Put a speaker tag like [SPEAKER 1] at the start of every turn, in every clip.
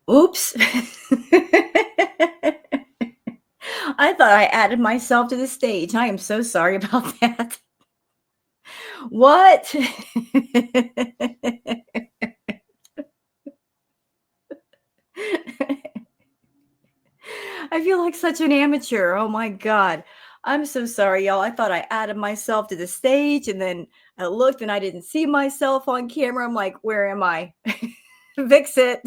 [SPEAKER 1] Oops. I thought I added myself to the stage. I am so sorry about that. What? I feel like such an amateur. Oh my God. I'm so sorry, y'all. I thought I added myself to the stage and then I looked and I didn't see myself on camera. I'm like, where am I? Fix it.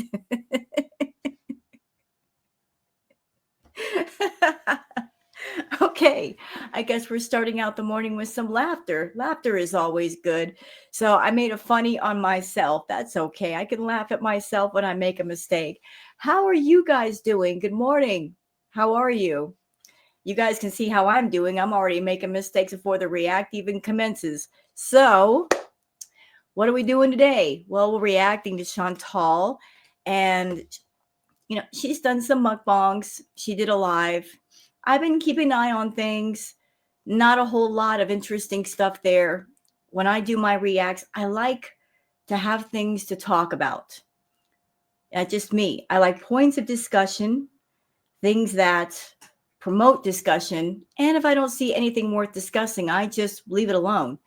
[SPEAKER 1] Okay, I guess we're starting out the morning with some laughter. Laughter is always good. So I made a funny on myself. That's okay. I can laugh at myself when I make a mistake. How are you guys doing? Good morning. How are you? You guys can see how I'm doing. I'm already making mistakes before the react even commences. So, what are we doing today? Well, we're reacting to Chantal, and she's done some mukbangs. She did a live. I've been keeping an eye on things. Not a whole lot of interesting stuff there. When I do my reacts, I like to have things to talk about. Just me. I like points of discussion, things that promote discussion. And if I don't see anything worth discussing, I just leave it alone.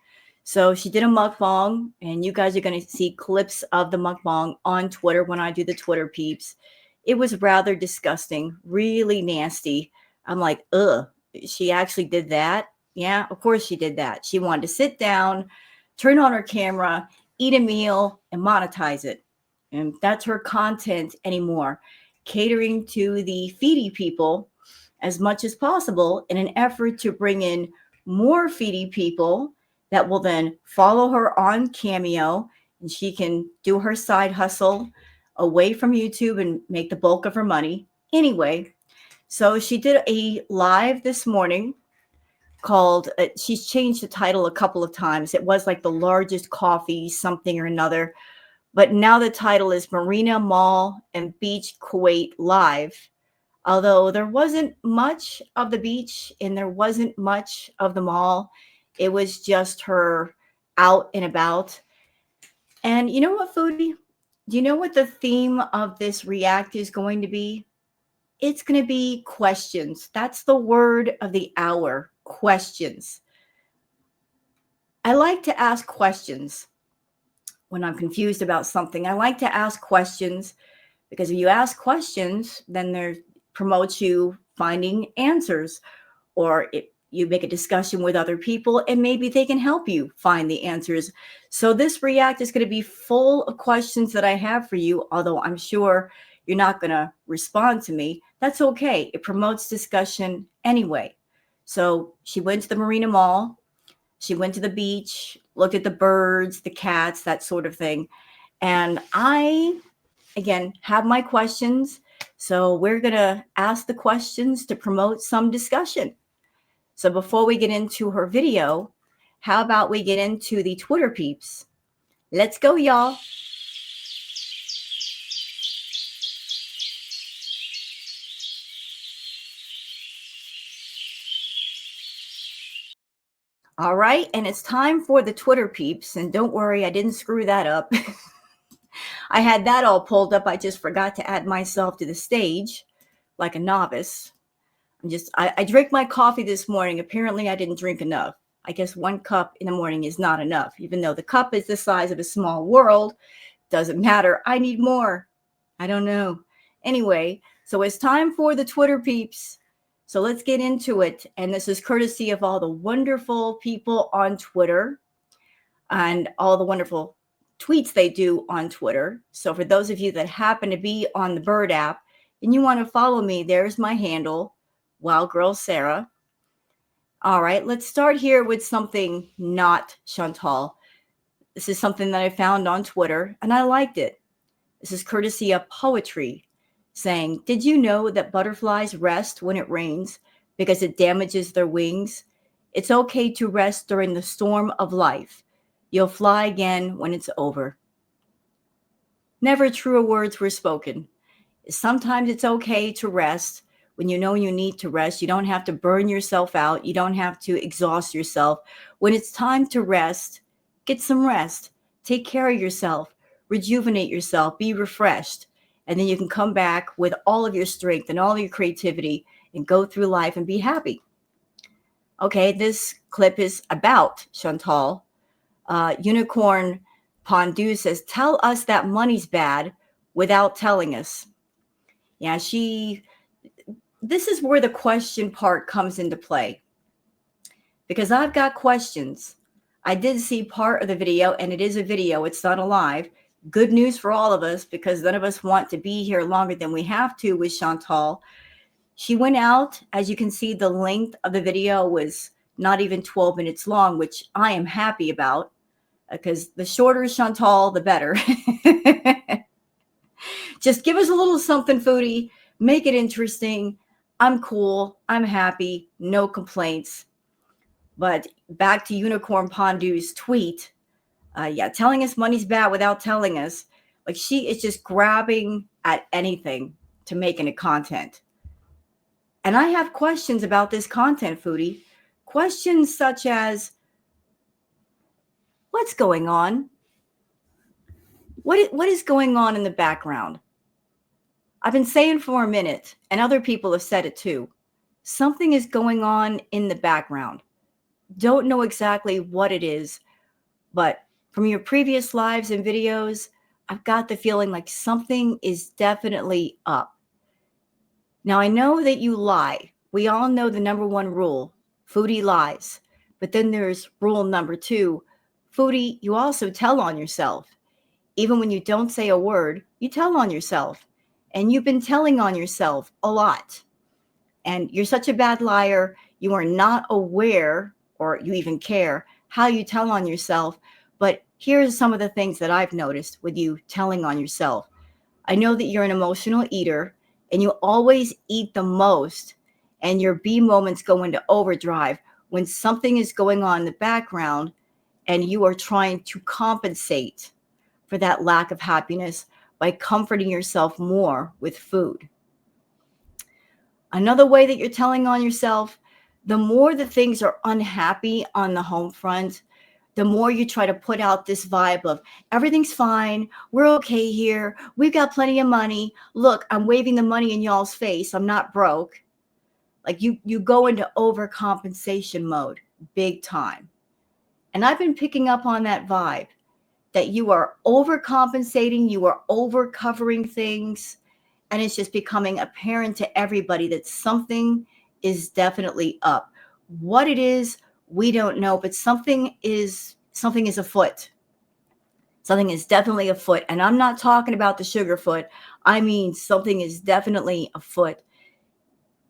[SPEAKER 1] So she did a mukbang, and you guys are going to see clips of the mukbang on Twitter when I do the Twitter peeps. It was rather disgusting, really nasty. I'm like, ugh, she actually did that? Yeah, of course she did that. She wanted to sit down, turn on her camera, eat a meal, and monetize it. And that's her content anymore, catering to the Foodie people as much as possible in an effort to bring in more Foodie people that will then follow her on Cameo, and she can do her side hustle away from YouTube and make the bulk of her money. Anyway, so she did a live this morning called, she's changed the title a couple of times. It was like the largest coffee something or another, but now the title is Marina Mall and Beach Kuwait Live. Although there wasn't much of the beach and there wasn't much of the mall, it was just her out and about. And you know what, Foodie? Do you know what the theme of this react is going to be? It's going to be questions. That's the word of the hour, questions. I like to ask questions when I'm confused about something. I like to ask questions because if you ask questions, then there promotes you finding answers, or you make a discussion with other people and maybe they can help you find the answers. So this react is going to be full of questions that I have for you, although I'm sure you're not going to respond to me. That's okay. It promotes discussion anyway. So she went to the Marina Mall. She went to the beach, looked at the birds, the cats, that sort of thing. And I, again, have my questions. So we're going to ask the questions to promote some discussion. So before we get into her video, how about we get into the Twitter peeps? Let's go, y'all. All right, and it's time for the Twitter peeps. And don't worry, I didn't screw that up. I had that all pulled up. I just forgot to add myself to the stage like a novice. I drank my coffee this morning. Apparently, I didn't drink enough. I guess 1 cup in the morning is not enough. Even though the cup is the size of a small world, doesn't matter. I need more. I don't know. Anyway, so it's time for the Twitter peeps. So let's get into it. And this is courtesy of all the wonderful people on Twitter and all the wonderful tweets they do on Twitter. So for those of you that happen to be on the Bird app and you want to follow me, there's my handle, Wild Girl Sarah. All right, let's start here with something not Chantal. This is something that I found on Twitter and I liked it. This is courtesy of Poetry saying, did you know that butterflies rest when it rains because it damages their wings? It's okay to rest during the storm of life. You'll fly again when it's over. Never truer words were spoken. Sometimes it's okay to rest when you know you need to rest. You don't have to burn yourself out. You don't have to exhaust yourself. When it's time to rest, get some rest. Take care of yourself. Rejuvenate yourself. Be refreshed. And then you can come back with all of your strength and all of your creativity and go through life and be happy. Okay, this clip is about Chantal. Unicorn Pondu says, tell us that money's bad without telling us. Yeah, this is where the question part comes into play. Because I've got questions. I did see part of the video, and it is a video. It's not a live. Good news for all of us, because none of us want to be here longer than we have to with Chantal. She went out. As you can see, the length of the video was not even 12 minutes long, which I am happy about, because the shorter Chantal, the better. Just give us a little something, Foodie. Make it interesting. I'm cool. I'm happy. No complaints. But back to Unicorn Pondu's tweet. Telling us money's bad without telling us. Like, she is just grabbing at anything to make into content. And I have questions about this content, Foodie. Questions such as, what's going on? What is going on in the background? I've been saying for a minute, and other people have said it too. Something is going on in the background. Don't know exactly what it is, but from your previous lives and videos, I've got the feeling like something is definitely up. Now, I know that you lie. We all know the number one rule, Foodie lies. But then there's rule number 2, Foodie, you also tell on yourself. Even when you don't say a word, you tell on yourself. And you've been telling on yourself a lot. And you're such a bad liar, you are not aware, or you even care, how you tell on yourself. But here's some of the things that I've noticed with you telling on yourself. I know that you're an emotional eater, and you always eat the most, and your B moments go into overdrive when something is going on in the background and you are trying to compensate for that lack of happiness by comforting yourself more with food. Another way that you're telling on yourself, the more the things are unhappy on the home front, the more you try to put out this vibe of everything's fine, we're okay here, we've got plenty of money, look, I'm waving the money in y'all's face, I'm not broke. Like you go into overcompensation mode big time. And I've been picking up on that vibe, that you are overcompensating, you are overcovering things, and it's just becoming apparent to everybody that something is definitely up. What it is, we don't know, but something is afoot. Something is definitely afoot. And I'm not talking about the sugar foot. I mean, something is definitely afoot.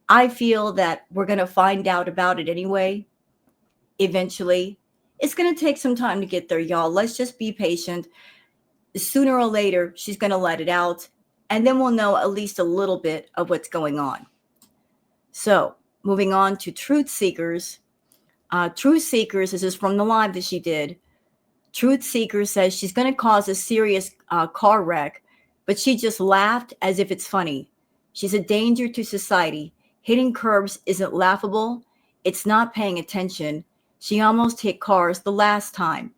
[SPEAKER 1] I feel that we're going to find out about it anyway, eventually. It's going to take some time to get there, y'all. Let's just be patient. Sooner or later, she's going to let it out, and then we'll know at least a little bit of what's going on. So, moving on to Truth Seekers. Truth Seekers, this is from the live that she did. Truth Seeker says she's going to cause a serious car wreck, but she just laughed as if it's funny. She's a danger to society. Hitting curbs isn't laughable. It's not paying attention. She almost hit cars the last time.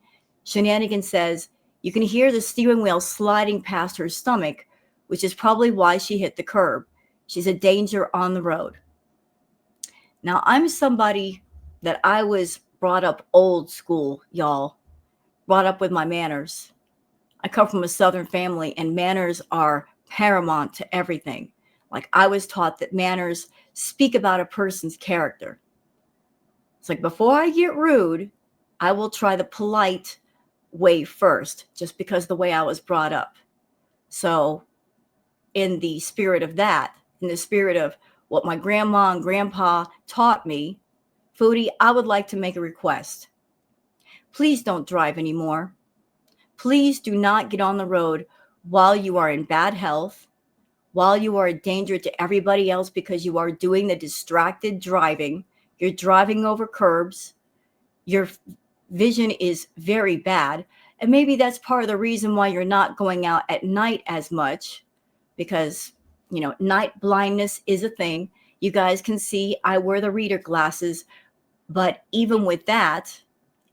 [SPEAKER 1] Shenanigan says, you can hear the steering wheel sliding past her stomach, which is probably why she hit the curb. She's a danger on the road. Now, I'm somebody that I was brought up old school, y'all. Brought up with my manners. I come from a Southern family, and manners are paramount to everything. Like, I was taught that manners speak about a person's character. It's like, before I get rude, I will try the polite way first, just because the way I was brought up. So in the spirit of that, in the spirit of what my grandma and grandpa taught me, Foodie, I would like to make a request. Please don't drive anymore. Please do not get on the road while you are in bad health, while you are a danger to everybody else because you are doing the distracted driving. You're driving over curbs. Your vision is very bad. And maybe that's part of the reason why you're not going out at night as much, because, night blindness is a thing. You guys can see I wear the reader glasses, but even with that,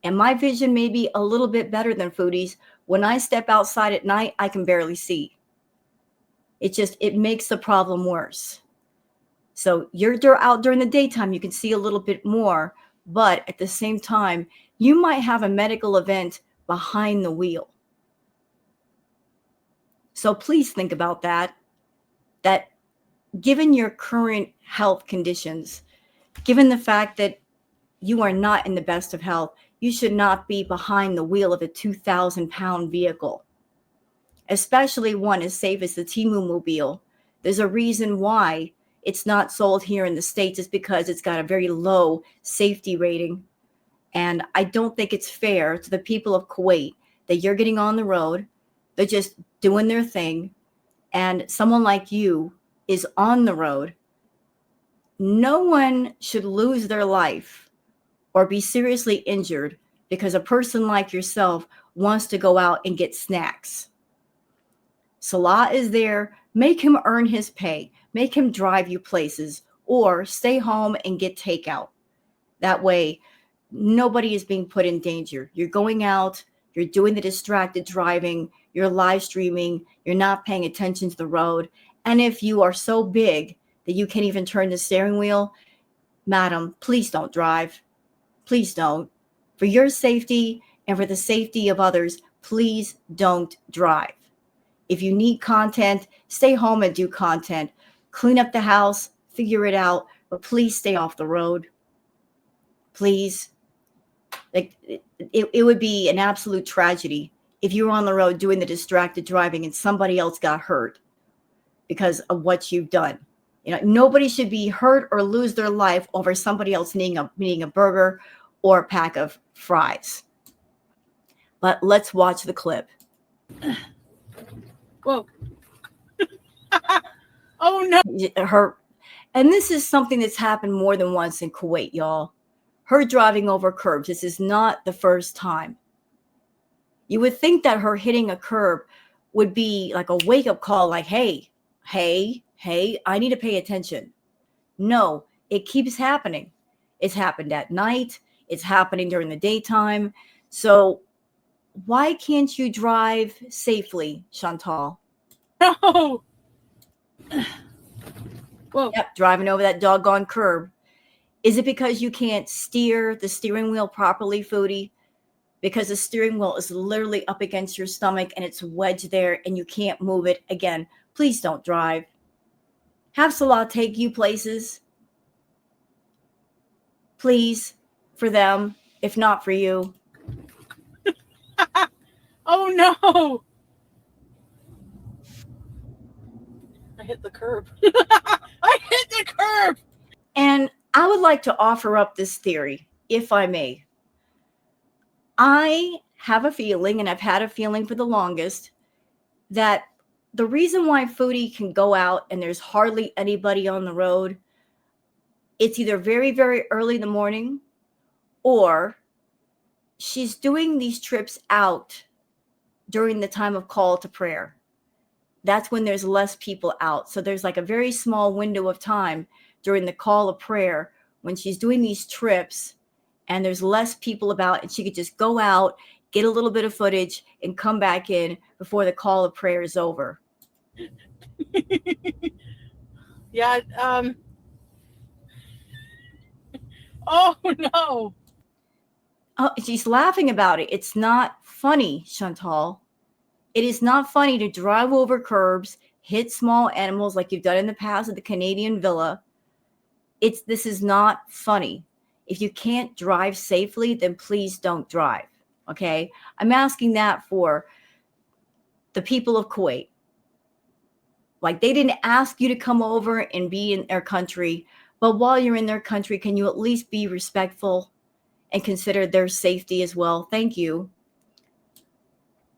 [SPEAKER 1] and my vision may be a little bit better than Foodie's, when I step outside at night, I can barely see. It makes the problem worse. So you're out during the daytime, you can see a little bit more, but at the same time, you might have a medical event behind the wheel. So please think about that given your current health conditions, given the fact that you are not in the best of health, you should not be behind the wheel of a 2,000-pound vehicle, especially one as safe as the Timu Mobile. There's a reason why it's not sold here in the States. It's because it's got a very low safety rating. And I don't think it's fair to the people of Kuwait that you're getting on the road. They're just doing their thing. And someone like you is on the road. No one should lose their life or be seriously injured because a person like yourself wants to go out and get snacks. Salah is there. Make him earn his pay. Make him drive you places, or stay home and get takeout. That way, nobody is being put in danger. You're going out, you're doing the distracted driving, you're live streaming, you're not paying attention to the road. And if you are so big that you can't even turn the steering wheel, madam, please don't drive. Please don't. For your safety and for the safety of others, please don't drive. If you need content, stay home and do content. Clean up the house, figure it out, but please stay off the road. Please. Like it would be an absolute tragedy if you were on the road doing the distracted driving and somebody else got hurt because of what you've done. You know, nobody should be hurt or lose their life over somebody else needing a burger or a pack of fries. But let's watch the clip.
[SPEAKER 2] Whoa. Oh no.
[SPEAKER 1] And this is something that's happened more than once in Kuwait, y'all. Her driving over curbs. This is not the first time. You would think that her hitting a curb would be like a wake-up call, like, hey, I need to pay attention. No, it keeps happening. It's happened at night. It's happening during the daytime. So why can't you drive safely, Chantal?
[SPEAKER 2] No. Whoa.
[SPEAKER 1] Yep, driving over that doggone curb. Is it because you can't steer the steering wheel properly, Foodie? Because the steering wheel is literally up against your stomach and it's wedged there and you can't move it. Again, please don't drive. Have Salah take you places. Please, for them, if not for you.
[SPEAKER 2] Oh no. I hit the curb. I hit the curb.
[SPEAKER 1] And I would like to offer up this theory, if I may. I have a feeling, and I've had a feeling for the longest, that the reason why Foodie can go out and there's hardly anybody on the road, it's either very, very early in the morning or she's doing these trips out during the time of call to prayer. That's when there's less people out. So there's like a very small window of time during the call of prayer when she's doing these trips and there's less people about and she could just go out, get a little bit of footage and come back in before the call of prayer is over.
[SPEAKER 2] Yeah. Oh no.
[SPEAKER 1] Oh, she's laughing about it. It's not funny, Chantal. It is not funny to drive over curbs, hit small animals like you've done in the past at the Canadian Villa. This is not funny. If you can't drive safely, then please don't drive. Okay? I'm asking that for the people of Kuwait. Like, they didn't ask you to come over and be in their country, but while you're in their country, can you at least be respectful and consider their safety as well? Thank you.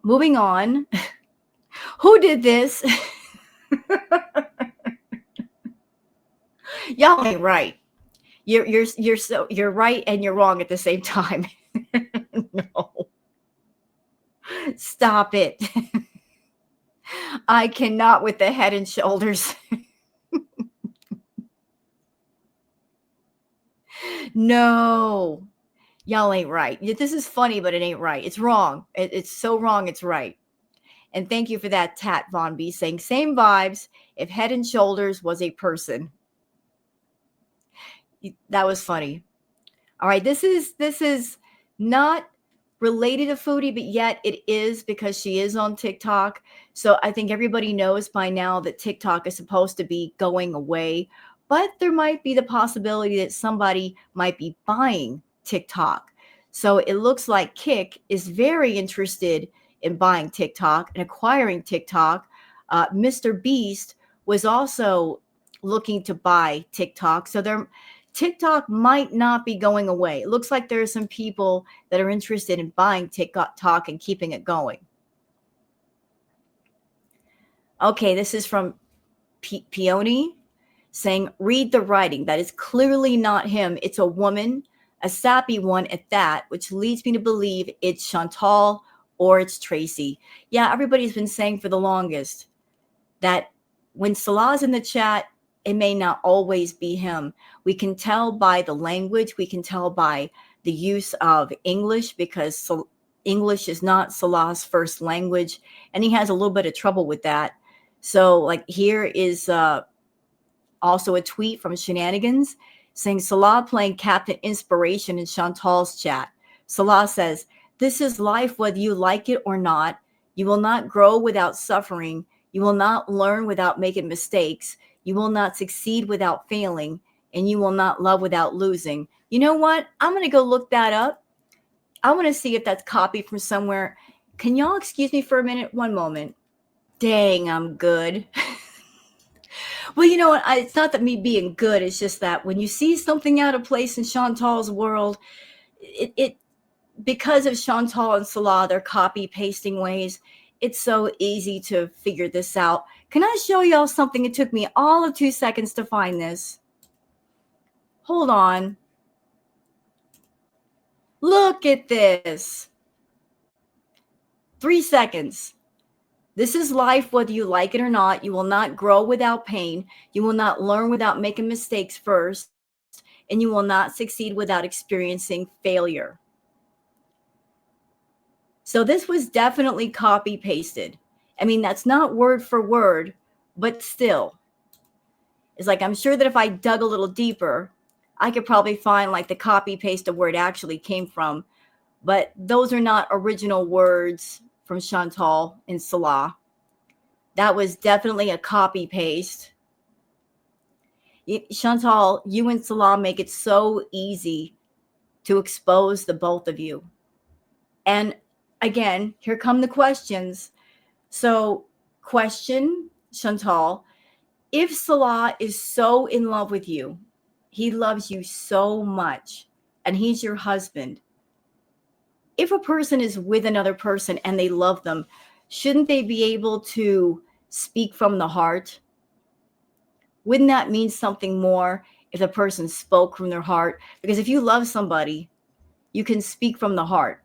[SPEAKER 1] Moving on. Who did this? Y'all ain't right. You're right and you're wrong at the same time. No. Stop it. I cannot with the head and shoulders. No. Y'all ain't right. This is funny, but it ain't right. It's wrong. It's so wrong, it's right. And thank you for that, Tat Von B, saying same vibes if Head and Shoulders was a person. That was funny. All right, this is not related to Foodie, but yet it is because she is on TikTok. So I think everybody knows by now that TikTok is supposed to be going away, but there might be the possibility that somebody might be buying TikTok. So it looks like Kick is very interested in buying TikTok and acquiring TikTok. Mr. Beast was also looking to buy TikTok. So TikTok might not be going away. It looks like there are some people that are interested in buying TikTok and keeping it going. Okay, this is from Peony saying, read the writing. That is clearly not him. It's a woman, a sappy one at that, which leads me to believe it's Chantal or it's Tracy. Yeah, everybody's been saying for the longest that when Salah's in the chat, it may not always be him. We can tell by the language. We can tell by the use of English because English is not Salah's first language, and he has a little bit of trouble with that. So like here is also a tweet from Shenanigans saying Salah playing Captain Inspiration in Chantal's chat. Salah says, this is life whether you like it or not. You will not grow without suffering. You will not learn without making mistakes. You will not succeed without failing, and you will not love without losing. You know what? I'm going to go look that up. I want to see if that's copied from somewhere. Can y'all excuse me for a minute? One moment. Dang, I'm good. Well, you know what? It's not that me being good. It's just that when you see something out of place in Chantal's world, it because of Chantal and Salah, their copy pasting ways, it's so easy to figure this out. Can I show y'all something? It took me all of 2 seconds to find this. Hold on. Look at this. 3 seconds. This is life, whether you like it or not. You will not grow without pain. You will not learn without making mistakes first. And you will not succeed without experiencing failure. So this was definitely copy pasted. I mean, that's not word for word, but still. It's like, I'm sure that if I dug a little deeper, I could probably find like the copy paste of where it actually came from. But those are not original words from Chantal and Salah. That was definitely a copy paste. Chantal, you and Salah make it so easy to expose the both of you. And again, here come the questions. So, question, Chantal, if Salah is so in love with you, he loves you so much, and he's your husband. If a person is with another person and they love them, shouldn't they be able to speak from the heart? Wouldn't that mean something more if the person spoke from their heart? Because if you love somebody, you can speak from the heart.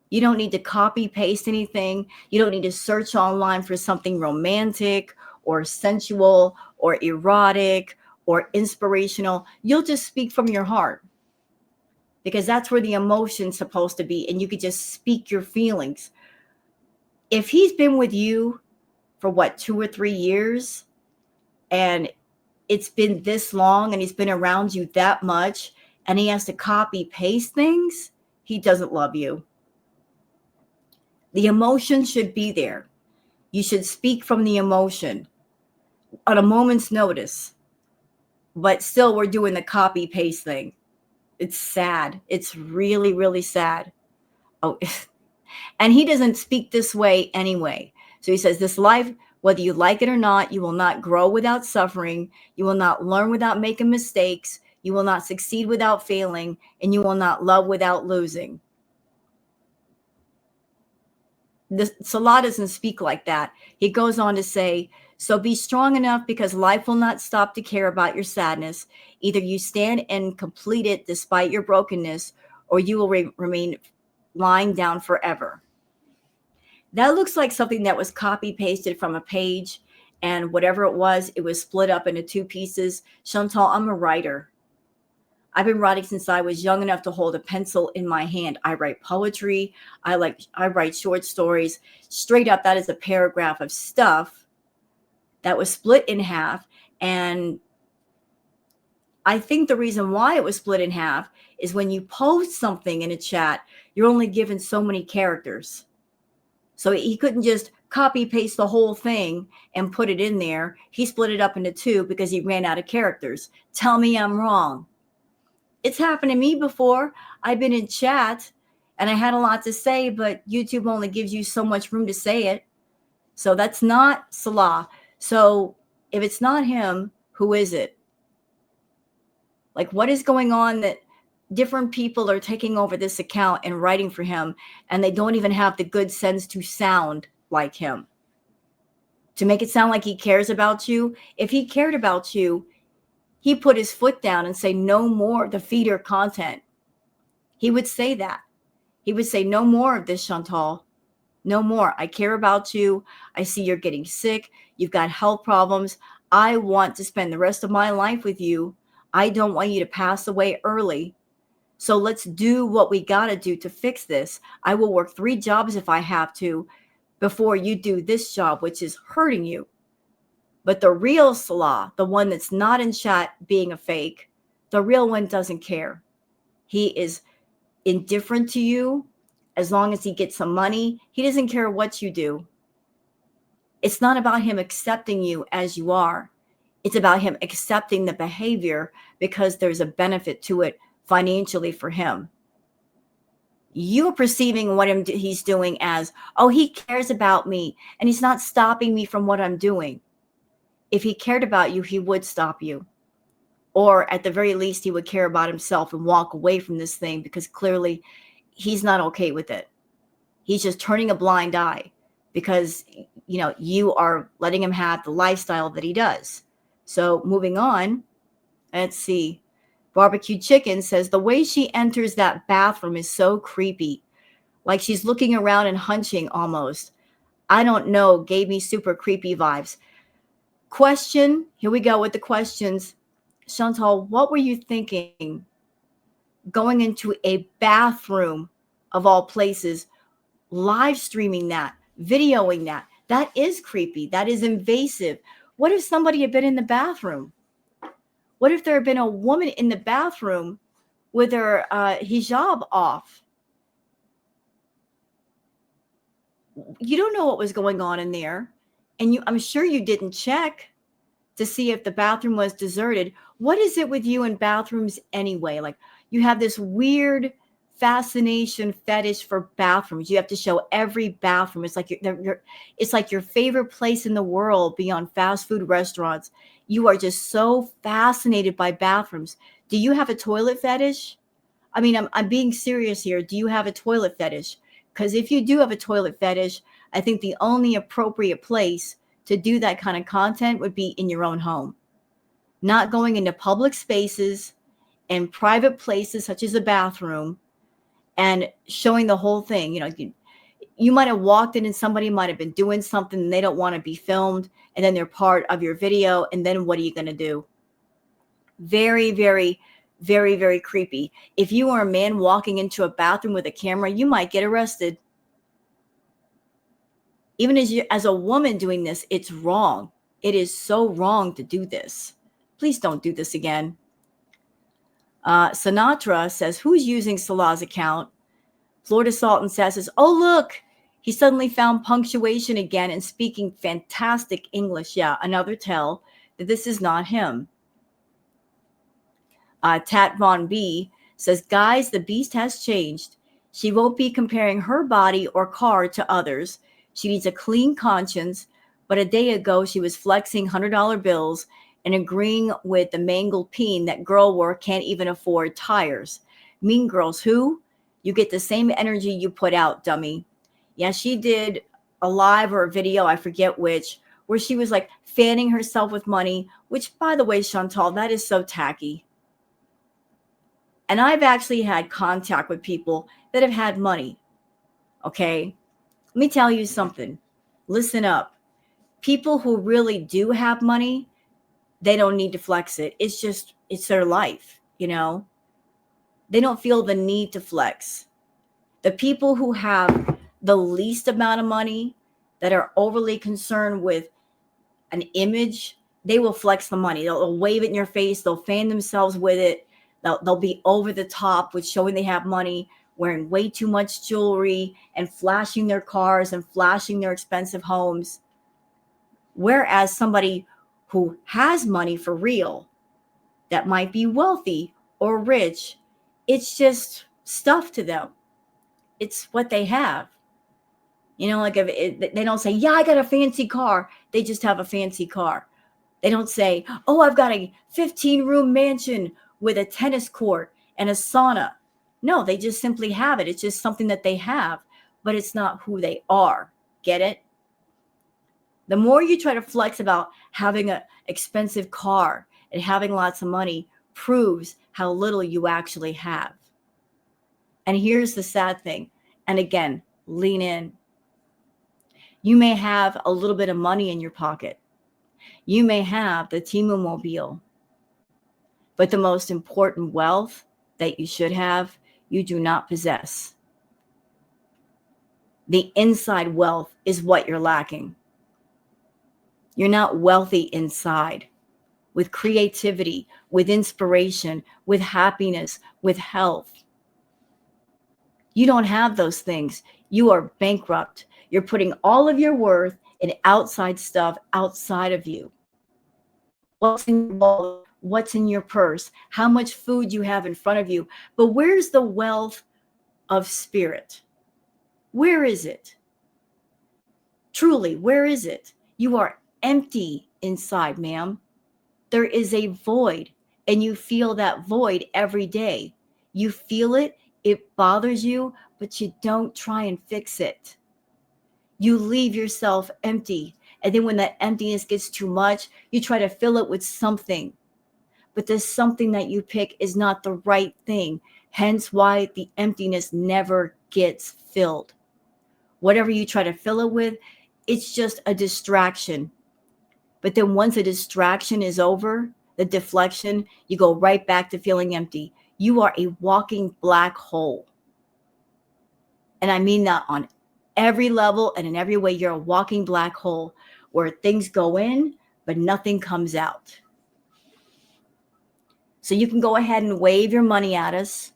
[SPEAKER 1] You don't need to copy paste anything. You don't need to search online for something romantic or sensual or erotic or inspirational. You'll just speak from your heart because that's where the emotion's supposed to be. And you could just speak your feelings. If he's been with you for what, 2 or 3 years, and it's been this long and he's been around you that much and he has to copy paste things, he doesn't love you. The emotion should be there. You should speak from the emotion on a moment's notice. But still, we're doing the copy paste thing. It's sad. It's really, really sad. Oh, and he doesn't speak this way anyway. So he says, this life, whether you like it or not, you will not grow without suffering. You will not learn without making mistakes. You will not succeed without failing. And you will not love without losing. Salah doesn't speak like that. He goes on to say, so be strong enough because life will not stop to care about your sadness. Either you stand and complete it despite your brokenness, or you will remain lying down forever. That looks like something that was copy pasted from a page, and whatever it was split up into 2 pieces. Chantal, I'm a writer. I've been writing since I was young enough to hold a pencil in my hand. I write poetry. I write short stories. Straight up, that is a paragraph of stuff that was split in half. And I think the reason why it was split in half is when you post something in a chat, you're only given so many characters. So he couldn't just copy paste the whole thing and put it in there. He split it up into two because he ran out of characters. Tell me I'm wrong. It's happened to me before. I've been in chat and I had a lot to say, but YouTube only gives you so much room to say it. So that's not Salah. So if it's not him, who is it? Like, what is going on that different people are taking over this account and writing for him, and they don't even have the good sense to sound like him, to make it sound like he cares about you? If he cared about you, he put his foot down and say, no more the feeder content. He would say that. He would say, no more of this, Chantal. No more. I care about you. I see you're getting sick. You've got health problems. I want to spend the rest of my life with you. I don't want you to pass away early. So let's do what we got to do to fix this. I will work 3 jobs if I have to before you do this job, which is hurting you. But the real Salah, the one that's not in chat being a fake, the real one doesn't care. He is indifferent to you as long as he gets some money. He doesn't care what you do. It's not about him accepting you as you are. It's about him accepting the behavior because there's a benefit to it financially for him. You're perceiving what he's doing as, oh, he cares about me and he's not stopping me from what I'm doing. If he cared about you, he would stop you. Or at the very least, he would care about himself and walk away from this thing because clearly he's not okay with it. He's just turning a blind eye because, you are letting him have the lifestyle that he does. So moving on, let's see. Barbecue Chicken says, the way she enters that bathroom is so creepy. Like she's looking around and hunching almost. I don't know, gave me super creepy vibes. Question, here we go with the questions. Chantal, what were you thinking going into a bathroom of all places, live streaming that, videoing that? That is creepy. That is invasive. What if somebody had been in the bathroom? What if there had been a woman in the bathroom with her hijab off? You don't know what was going on in there. And I'm sure you didn't check to see if the bathroom was deserted. What is it with you in bathrooms anyway? Like, you have this weird fascination fetish for bathrooms. You have to show every bathroom. It's like it's like your favorite place in the world beyond fast food restaurants. You are just so fascinated by bathrooms. Do you have a toilet fetish? I mean, I'm being serious here. Do you have a toilet fetish? Because if you do have a toilet fetish, I think the only appropriate place to do that kind of content would be in your own home. Not going into public spaces and private places such as a bathroom and showing the whole thing. You might have walked in and somebody might have been doing something and they don't want to be filmed, and then they're part of your video, and then what are you going to do? Very, very, very, very creepy. If you are a man walking into a bathroom with a camera, you might get arrested. Even as a woman doing this, it's wrong. It is so wrong to do this. Please don't do this again. Sinatra says, who's using Salah's account? Florida Sultan says, oh, look, he suddenly found punctuation again and speaking fantastic English. Yeah, another tell that this is not him. Tat Von B says, guys, the beast has changed. She won't be comparing her body or car to others. She needs a clean conscience. But a day ago, she was flexing $100 bills and agreeing with the mangled peen that girl work can't even afford tires. Mean Girls, who? You get the same energy you put out, dummy. Yeah, she did a live or a video, I forget which, where she was like fanning herself with money, which, by the way, Chantal, that is so tacky. And I've actually had contact with people that have had money. Okay, let me tell you something. Listen up. People who really do have money, they don't need to flex it. It's their life, They don't feel the need to flex. The people who have the least amount of money, that are overly concerned with an image, they will flex the money. They'll wave it in your face. They'll fan themselves with it. They'll be over the top with showing they have money, wearing way too much jewelry and flashing their cars and flashing their expensive homes. Whereas somebody who has money for real, that might be wealthy or rich, it's just stuff to them. It's what they have. You know, like they don't say, yeah, I got a fancy car. They just have a fancy car. They don't say, oh, I've got a 15-room mansion with a tennis court and a sauna. No, they just simply have it. It's just something that they have, but it's not who they are. Get it? The more you try to flex about having an expensive car and having lots of money proves how little you actually have. And here's the sad thing. And again, lean in. You may have a little bit of money in your pocket. You may have the T-Mobile, but the most important wealth that you should have, you do not possess. The inside wealth is what you're lacking. You're not wealthy inside, with creativity, with inspiration, with happiness, with health. You don't have those things. You are bankrupt. You're putting all of your worth in outside stuff outside of you. What's in your wallet? What's in your purse? How much food you have in front of you? But where's the wealth of spirit? Where is it? Truly, where is it? You are empty inside, ma'am. There is a void, and you feel that void every day. You feel it, it bothers you, but you don't try and fix it. You leave yourself empty. And then when that emptiness gets too much, you try to fill it with something. But the something that you pick is not the right thing. Hence why the emptiness never gets filled. Whatever you try to fill it with, it's just a distraction. But then once the distraction is over, the deflection, you go right back to feeling empty. You are a walking black hole. And I mean that on every level and in every way. You're a walking black hole where things go in, but nothing comes out. So you can go ahead and wave your money at us.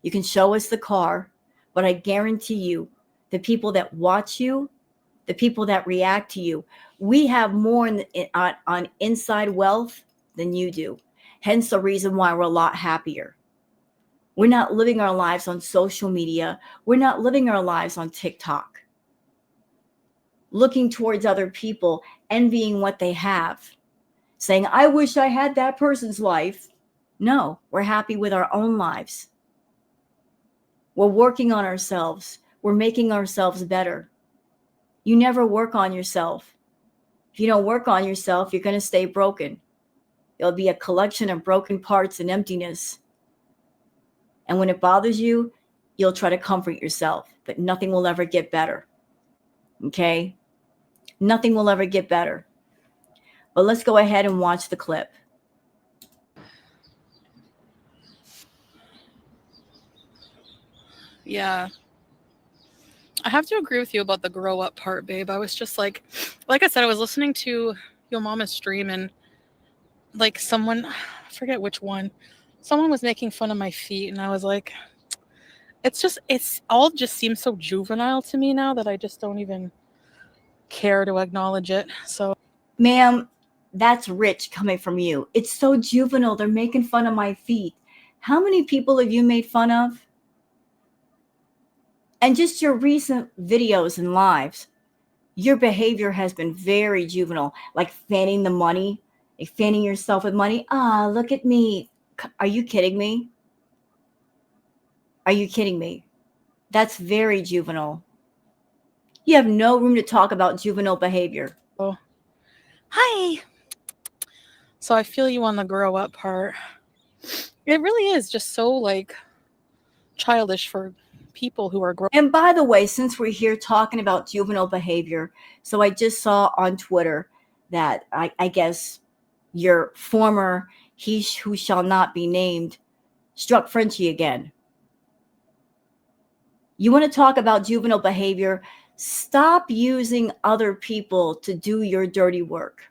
[SPEAKER 1] You can show us the car, but I guarantee you, the people that watch you, the people that react to you, we have more on inside wealth than you do. Hence the reason why we're a lot happier. We're not living our lives on social media. We're not living our lives on TikTok, looking towards other people, envying what they have, saying, I wish I had that person's life. No, we're happy with our own lives. We're working on ourselves. We're making ourselves better. You never work on yourself. If you don't work on yourself, you're going to stay broken. It'll be a collection of broken parts and emptiness. And when it bothers you, you'll try to comfort yourself, but nothing will ever get better. Okay? Nothing will ever get better. But let's go ahead and watch the clip.
[SPEAKER 2] Yeah. I have to agree with you about the grow up part, babe. I was just like I said, I was listening to your mama's stream and like someone, I forget which one, someone was making fun of my feet. And I was like, it's all just seems so juvenile to me now that I just don't even care to acknowledge it. So,
[SPEAKER 1] ma'am, that's rich coming from you. It's so juvenile. They're making fun of my feet. How many people have you made fun of? And just your recent videos and lives, your behavior has been very juvenile, like fanning the money, like fanning yourself with money. Ah, look at me. Are you kidding me? Are you kidding me? That's very juvenile. You have no room to talk about juvenile behavior.
[SPEAKER 2] oh, hi. So I feel you on the grow up part. It really is just so like childish for people who are growing.
[SPEAKER 1] And by the way, since we're here talking about juvenile behavior, so I just saw on Twitter that I guess your former, he who shall not be named, struck Frenchie again. You want to talk about juvenile behavior? Stop using other people to do your dirty work.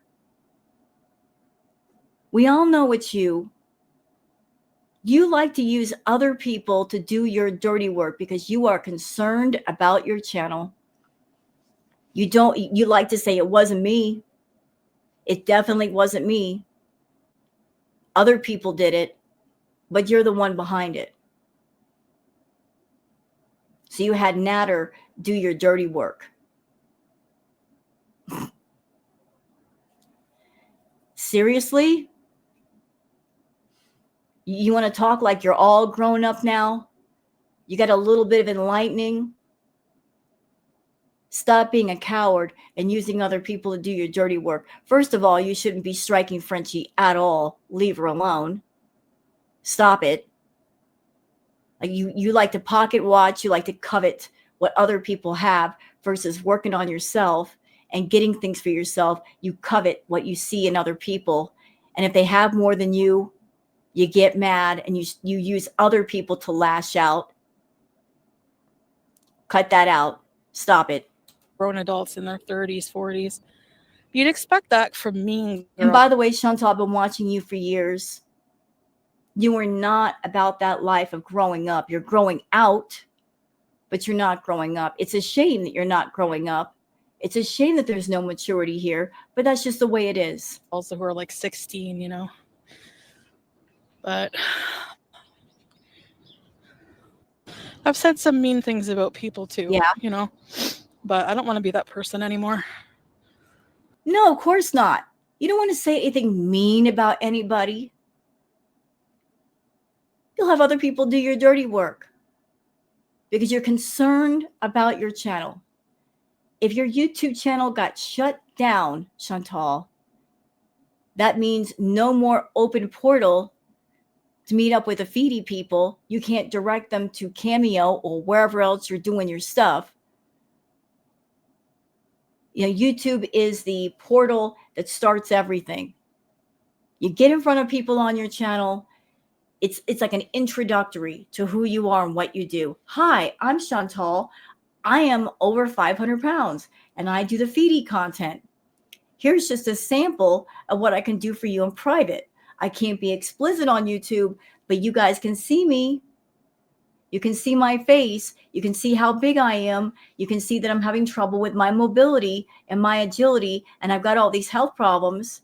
[SPEAKER 1] We all know it's you. You like to use other people to do your dirty work because you are concerned about your channel. You like to say it wasn't me. It definitely wasn't me. Other people did it, but you're the one behind it. So you had Natter do your dirty work. Seriously? You want to talk like you're all grown up now? You got a little bit of enlightening? Stop being a coward and using other people to do your dirty work. First of all, you shouldn't be striking Frenchie at all. Leave her alone. Stop it. Like you like to pocket watch, you like to covet what other people have versus working on yourself and getting things for yourself. You covet what you see in other people. And if they have more than you get mad and you use other people to lash out. Cut that out. Stop it.
[SPEAKER 2] Grown adults in their 30s, 40s. You'd expect that from me.
[SPEAKER 1] And by the way, Chantal, I've been watching you for years. You are not about that life of growing up. You're growing out, but you're not growing up. It's a shame that you're not growing up. It's a shame that there's no maturity here, but that's just the way it is.
[SPEAKER 2] Also who are like 16, you know. But I've said some mean things about people too,
[SPEAKER 1] yeah,
[SPEAKER 2] you know. But I don't want to be that person anymore.
[SPEAKER 1] No, of course not. You don't want to say anything mean about anybody. You'll have other people do your dirty work because you're concerned about your channel. If your YouTube channel got shut down, Chantal, that means no more open portal to meet up with the Foodie people. You can't direct them to Cameo or wherever else you're doing your stuff. You know, YouTube is the portal that starts everything. You get in front of people on your channel. It's like an introductory to who you are and what you do. Hi, I'm Chantal. I am over 500 pounds and I do the Foodie content. Here's just a sample of what I can do for you in private. I can't be explicit on YouTube, but you guys can see me. You can see my face. You can see how big I am. You can see that I'm having trouble with my mobility and my agility, and I've got all these health problems.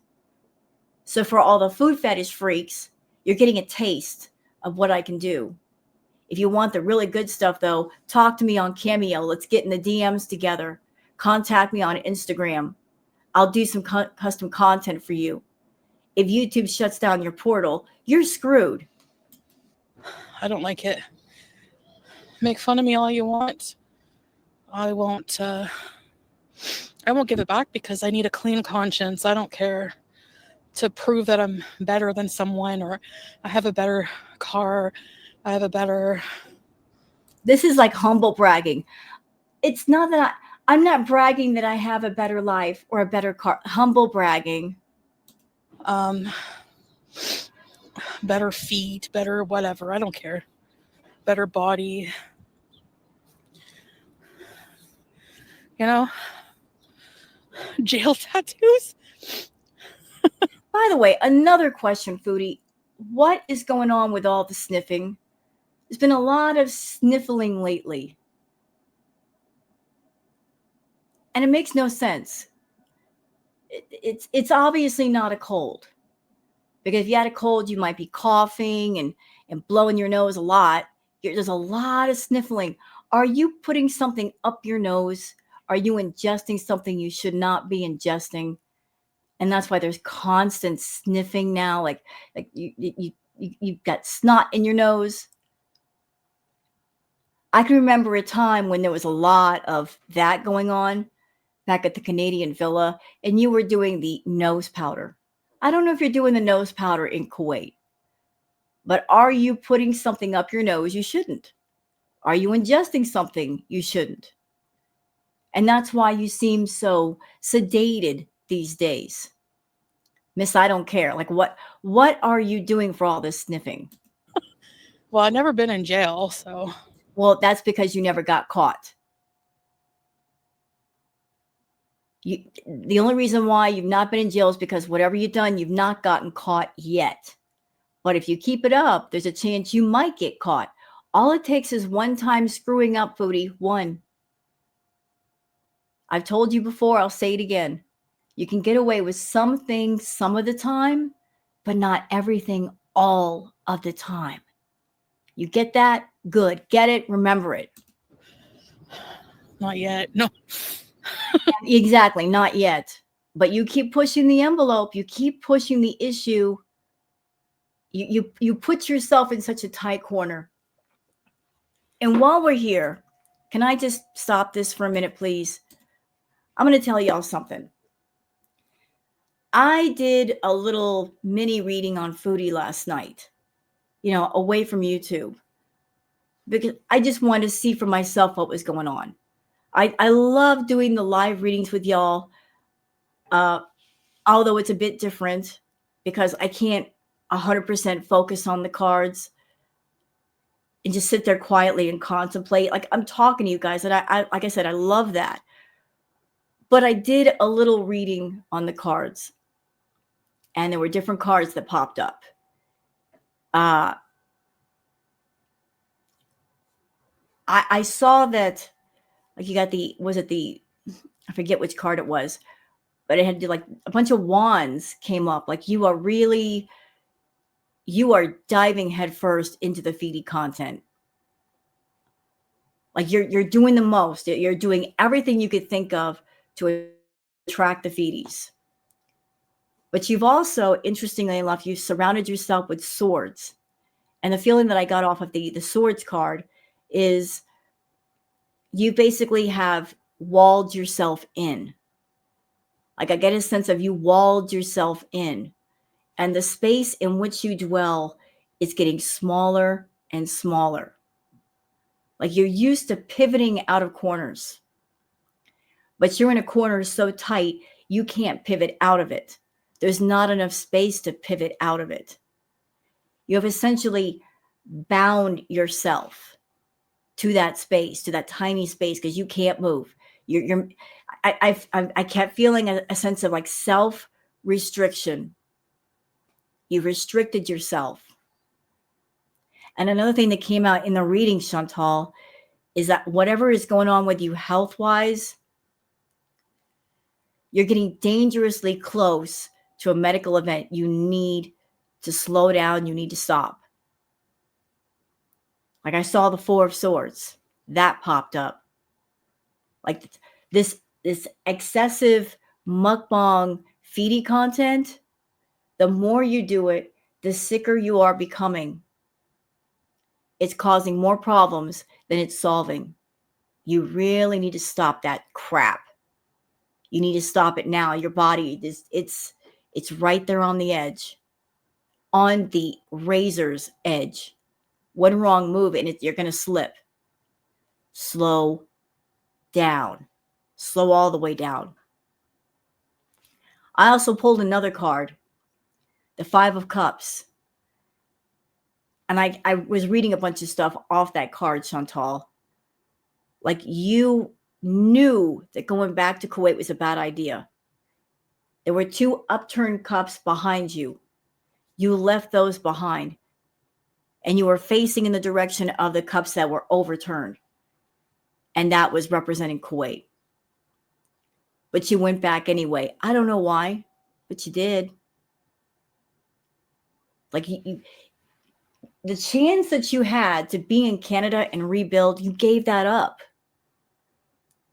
[SPEAKER 1] So for all the food fetish freaks, you're getting a taste of what I can do. If you want the really good stuff, though, talk to me on Cameo. Let's get in the DMs together. Contact me on Instagram. I'll do some custom content for you. If YouTube shuts down your portal, you're screwed.
[SPEAKER 2] I don't like it. Make fun of me all you want. I won't give it back because I need a clean conscience. I don't care to prove that I'm better than someone or I have a better car. I have a better...
[SPEAKER 1] This is like humble bragging. It's not that I'm not bragging that I have a better life or a better car. Humble bragging.
[SPEAKER 2] Better feet, better whatever. I don't care. Better body. You know? Jail tattoos.
[SPEAKER 1] By the way, another question, Foodie. What is going on with all the sniffing? There's been a lot of sniffling lately. And it makes no sense. It's obviously not a cold. Because if you had a cold, you might be coughing and blowing your nose a lot. There's a lot of sniffling. Are you putting something up your nose? Are you ingesting something you should not be ingesting? And that's why there's constant sniffing now. Like you've got snot in your nose. I can remember a time when there was a lot of that going on back at the Canadian Villa, and you were doing the nose powder. I don't know if you're doing the nose powder in Kuwait, but are you putting something up your nose you shouldn't? Are you ingesting something you shouldn't? And that's why you seem so sedated these days. Miss, I don't care. Like what are you doing for all this sniffing?
[SPEAKER 2] Well, I've never been in jail, so.
[SPEAKER 1] Well, that's because you never got caught. The only reason why you've not been in jail is because whatever you've done, you've not gotten caught yet. But if you keep it up, there's a chance you might get caught. All it takes is one time screwing up, Foodie. One. I've told you before, I'll say it again. You can get away with some things some of the time, but not everything all of the time. You get that? Good. Get it? Remember it.
[SPEAKER 2] Not yet. No.
[SPEAKER 1] Exactly. Not yet. But you keep pushing the envelope. You keep pushing the issue. You put yourself in such a tight corner. And while we're here, can I just stop this for a minute, please? I'm going to tell y'all something. I did a little mini reading on Foodie last night, away from YouTube, because I just wanted to see for myself what was going on. I love doing the live readings with y'all, although it's a bit different because I can't 100% focus on the cards and just sit there quietly and contemplate. Like I'm talking to you guys, and I like I said, I love that. But I did a little reading on the cards, and there were different cards that popped up. I saw that, like you got I forget which card it was, but it had like a bunch of wands came up. Like you are diving headfirst into the Foodie content. Like you're doing the most. You're doing everything you could think of to attract the Foodies. But you've also, interestingly enough, you've surrounded yourself with swords. And the feeling that I got off of the swords card is you basically have walled yourself in. Like I get a sense of you walled yourself in. And the space in which you dwell is getting smaller and smaller. Like you're used to pivoting out of corners. But you're in a corner so tight, you can't pivot out of it. There's not enough space to pivot out of it. You have essentially bound yourself to that space, to that tiny space, because you can't move. I kept feeling a sense of like self-restriction. You've restricted yourself. And another thing that came out in the reading, Chantal, is that whatever is going on with you health-wise, you're getting dangerously close to a medical event. You need to slow down. You need to stop. Like I saw the Four of Swords. That popped up. Like this excessive mukbang Foodie content, the more you do it, the sicker you are becoming. It's causing more problems than it's solving. You really need to stop that crap. You need to stop it now. Your body, it's right there on the edge, on the razor's edge. One wrong move and you're going to slip. Slow down. Slow all the way down. I also pulled another card, the Five of Cups. And I was reading a bunch of stuff off that card, Chantal. Like you knew that going back to Kuwait was a bad idea. There were two upturned cups behind you. You left those behind. And you were facing in the direction of the cups that were overturned. And that was representing Kuwait. But you went back anyway. I don't know why, but you did. Like the chance that you had to be in Canada and rebuild, you gave that up.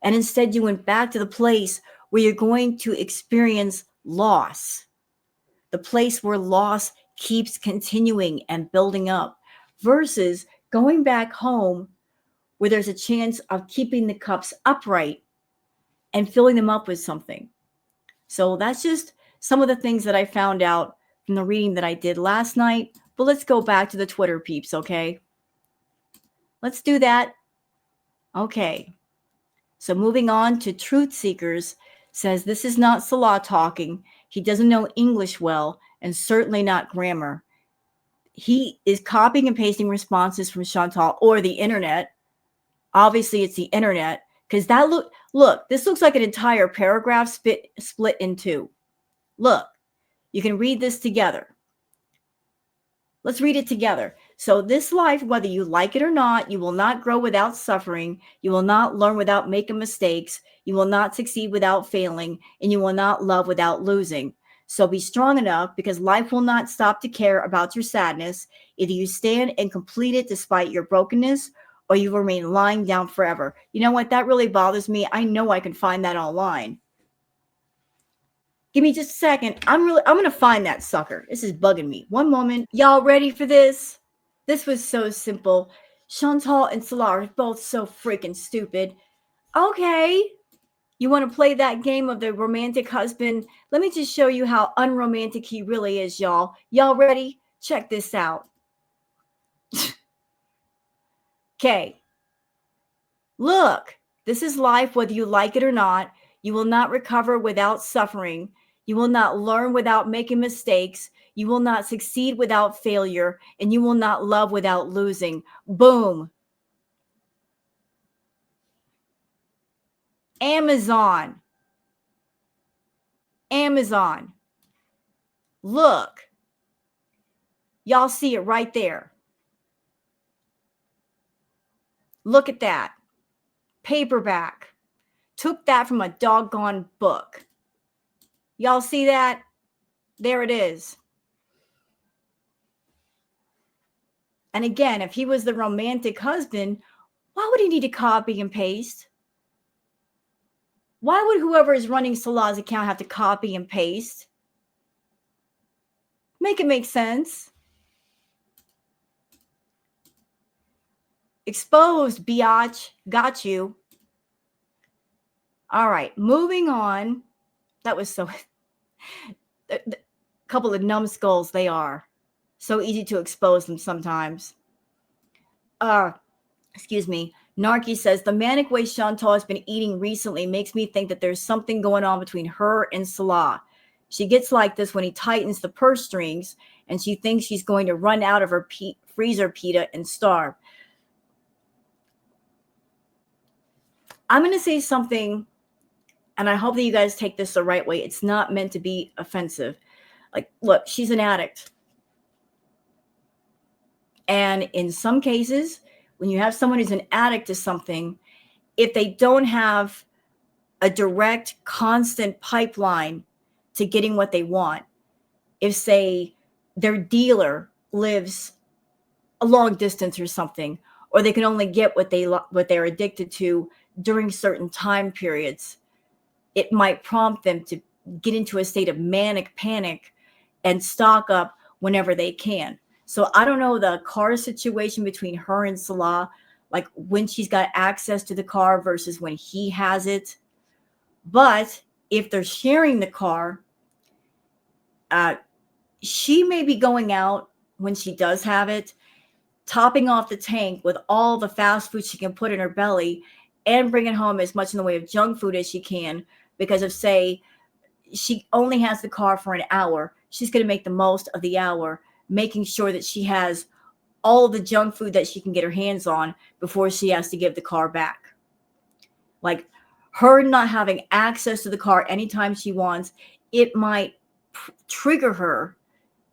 [SPEAKER 1] And instead you went back to the place where you're going to experience loss. The place where loss keeps continuing and building up versus going back home where there's a chance of keeping the cups upright and filling them up with something. So that's just some of the things that I found out from the reading that I did last night. But let's go back to the Twitter peeps, okay? Let's do that. Okay. So moving on to Truth Seekers says, this is not Salah talking. He doesn't know English well and certainly not grammar. he is copying and pasting responses from Chantal or the internet. Obviously, it's the internet, because that look, this looks like an entire paragraph split in two. Look, you can read this together. Let's read it together. So this life, whether you like it or not, you will not grow without suffering. You will not learn without making mistakes. You will not succeed without failing, and you will not love without losing. So be strong enough, because life will not stop to care about your sadness. Either you stand and complete it despite your brokenness, or you remain lying down forever. You know what? That really bothers me. I know I can find that online. Give me just a second. I'm going to find that sucker. This is bugging me. One moment. Y'all ready for this? This was so simple. Chantal and Salah are both so freaking stupid. Okay. You want to play that game of the romantic husband? Let me just show you how unromantic he really is, y'all. Y'all ready? Check this out. Okay. Look, this is life, whether you like it or not. You will not recover without suffering. You will not learn without making mistakes. You will not succeed without failure. And you will not love without losing. Boom. Amazon. Amazon. Look. Y'all see it right there. Look at that. Paperback. Took that from a doggone book. Y'all see that? There it is. And again, if he was the romantic husband, why would he need to copy and paste? Why would whoever is running Salah's account have to copy and paste? Make it make sense. Exposed, biatch. Got you. All right, moving on. That was so... a couple of numbskulls they are. So easy to expose them sometimes. Excuse me. Narky says, the manic way Chantal has been eating recently makes me think that there's something going on between her and Salah. She gets like this when he tightens the purse strings, and she thinks she's going to run out of her freezer pita and starve. I'm going to say something, and I hope that you guys take this the right way. It's not meant to be offensive. Like, look, she's an addict. And in some cases, when you have someone who's an addict to something, if they don't have a direct, constant pipeline to getting what they want, if, say, their dealer lives a long distance or something, or they can only get what they're addicted to during certain time periods, it might prompt them to get into a state of manic panic and stock up whenever they can. So I don't know the car situation between her and Salah, like when she's got access to the car versus when he has it. But if they're sharing the car, she may be going out when she does have it, topping off the tank with all the fast food she can put in her belly and bringing home as much in the way of junk food as she can. Because if, say, she only has the car for an hour, she's going to make the most of the hour, making sure that she has all the junk food that she can get her hands on before she has to give the car back. Like, her not having access to the car anytime she wants, it might trigger her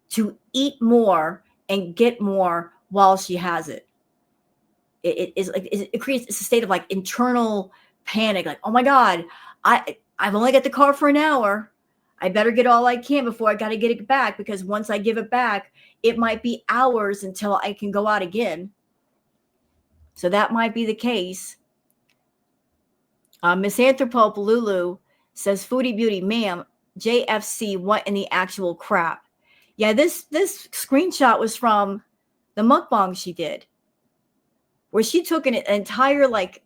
[SPEAKER 1] to eat more and get more while she has it. It creates a state of like internal panic. Like, oh my God, I've only got the car for an hour. I better get all I can before I got to get it back, because once I give it back, it might be hours until I can go out again. So that might be the case. Misanthropope Lulu says, Foodie Beauty, ma'am, JFC, what in the actual crap? Yeah, this screenshot was from the mukbang she did, where she took an entire like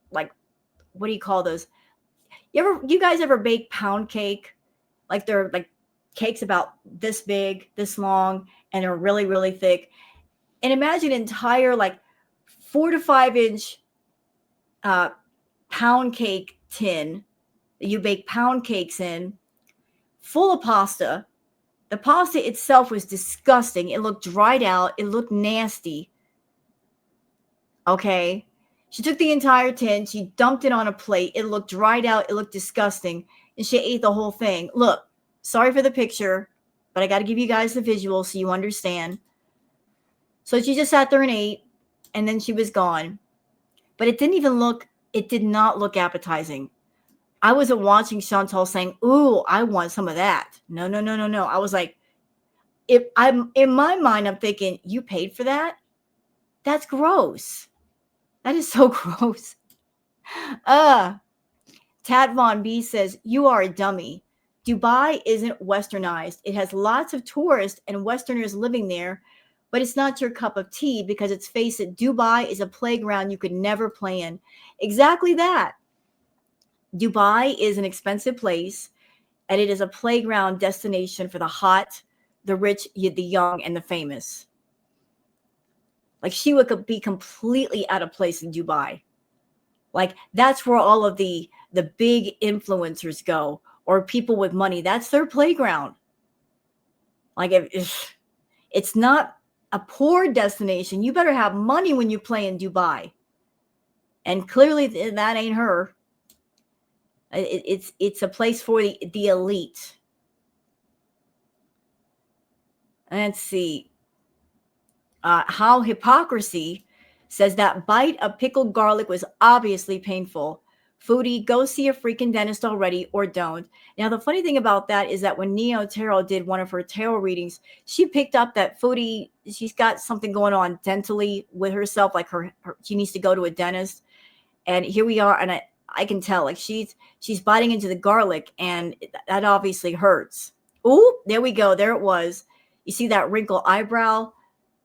[SPEAKER 1] what do you call those? You guys ever bake pound cake? Like, they're like cakes about this big, this long, and they're really, really thick. And imagine an entire like 4 to 5 inch pound cake tin that you bake pound cakes in, full of pasta, The pasta itself was disgusting. It looked dried out. It looked nasty. Okay. She took the entire tin. She dumped it on a plate. It looked dried out. It looked disgusting. And she ate the whole thing. Look, sorry for the picture, but I got to give you guys the visual so you understand. So she just sat there and ate, and then she was gone. But it did not look appetizing. I wasn't watching Chantal saying, "Ooh, I want some of that." No, no, no, no, no. I was like, if I'm in my mind, I'm thinking, you paid for that? That's gross. That is so gross. Tad Von B says, you are a dummy. Dubai isn't westernized. It has lots of tourists and Westerners living there, but it's not your cup of tea because, let's face it, Dubai is a playground you could never play in. Exactly that. Dubai is an expensive place, and it is a playground destination for the hot, the rich, the young, and the famous. Like, she would be completely out of place in Dubai. Like, that's where all of the big influencers go, or people with money. That's their playground. Like, if it's not a poor destination, you better have money when you play in Dubai. And clearly that ain't her. It's a place for the elite. Let's see. How Hypocrisy says that bite of pickled garlic was obviously painful. Foodie, go see a freaking dentist already or don't. Now, the funny thing about that is that when Neo Tarot did one of her tarot readings, she picked up that Foodie, she's got something going on dentally with herself, like she needs to go to a dentist. And here we are, and I can tell, like, she's biting into the garlic, and that obviously hurts. Ooh, there we go. There it was. You see that wrinkle eyebrow?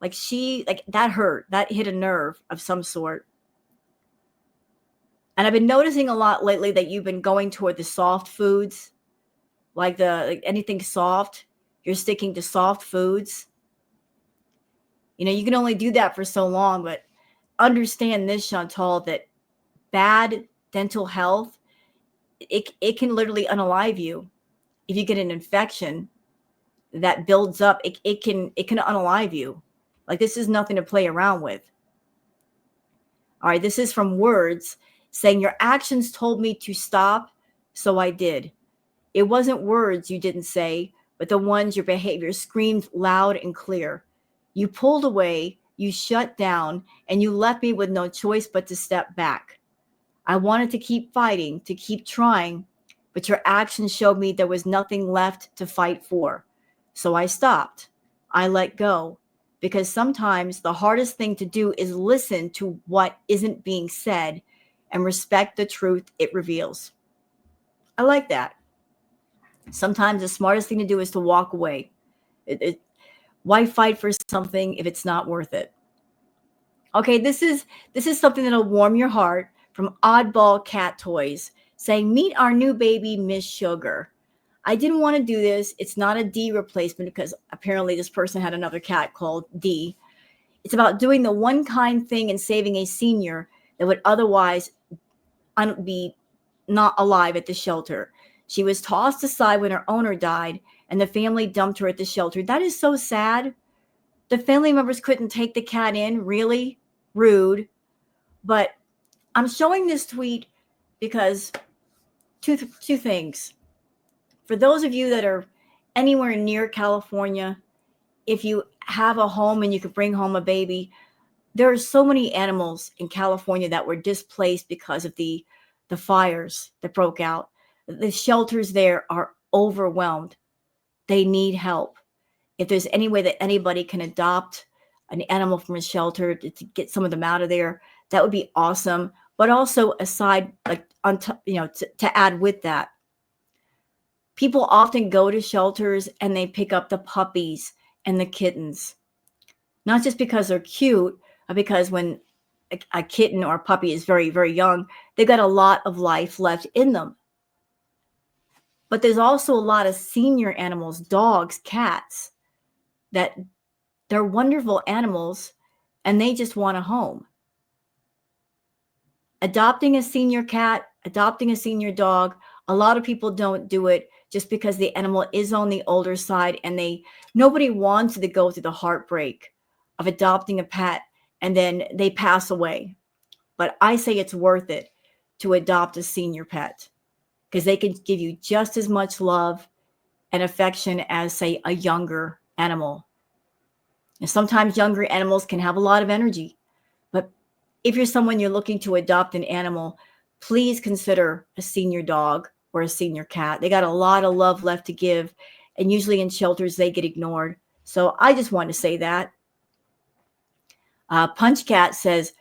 [SPEAKER 1] Like, that hurt. That hit a nerve of some sort. And I've been noticing a lot lately that you've been going toward the soft foods, like anything soft. You're sticking to soft foods. You know, you can only do that for so long, but understand this, Chantal, that bad dental health, it can literally unalive you. If you get an infection that builds up, it can unalive you. Like, this is nothing to play around with. All right, this is from Words saying, your actions told me to stop, so I did. It wasn't words you didn't say, but the ones your behavior screamed loud and clear. You pulled away, you shut down, and you left me with no choice but to step back. I wanted to keep fighting, to keep trying, but your actions showed me there was nothing left to fight for. So I stopped. I let go. Because sometimes the hardest thing to do is listen to what isn't being said and respect the truth it reveals. I like that. Sometimes the smartest thing to do is to walk away. Why fight for something if it's not worth it? Okay, this is something that'll warm your heart from Oddball Cat Toys, saying, meet our new baby, Miss Sugar. I didn't want to do this. It's not a D replacement because apparently this person had another cat called D. It's about doing the one kind thing and saving a senior that would otherwise be not alive at the shelter. She was tossed aside when her owner died, and the family dumped her at the shelter. That is so sad. The family members couldn't take the cat in. Really rude. But I'm showing this tweet because two things. For those of you that are anywhere near California, if you have a home and you could bring home a baby, there are so many animals in California that were displaced because of the fires that broke out. The shelters there are overwhelmed. They need help. If there's any way that anybody can adopt an animal from a shelter to get some of them out of there, that would be awesome. But also, aside, like, on top, to add with that, people often go to shelters and they pick up the puppies and the kittens, not just because they're cute, but because when a kitten or a puppy is very, very young, they've got a lot of life left in them. But there's also a lot of senior animals, dogs, cats, that they're wonderful animals and they just want a home. Adopting a senior cat, adopting a senior dog, a lot of people don't do it just because the animal is on the older side, and nobody wants to go through the heartbreak of adopting a pet and then they pass away. But I say it's worth it to adopt a senior pet because they can give you just as much love and affection as, say, a younger animal. And sometimes younger animals can have a lot of energy. But if you're someone you're looking to adopt an animal, please consider a senior dog or a senior cat. They got a lot of love left to give, and usually in shelters they get ignored. So I just want to say that. Punch Cat says,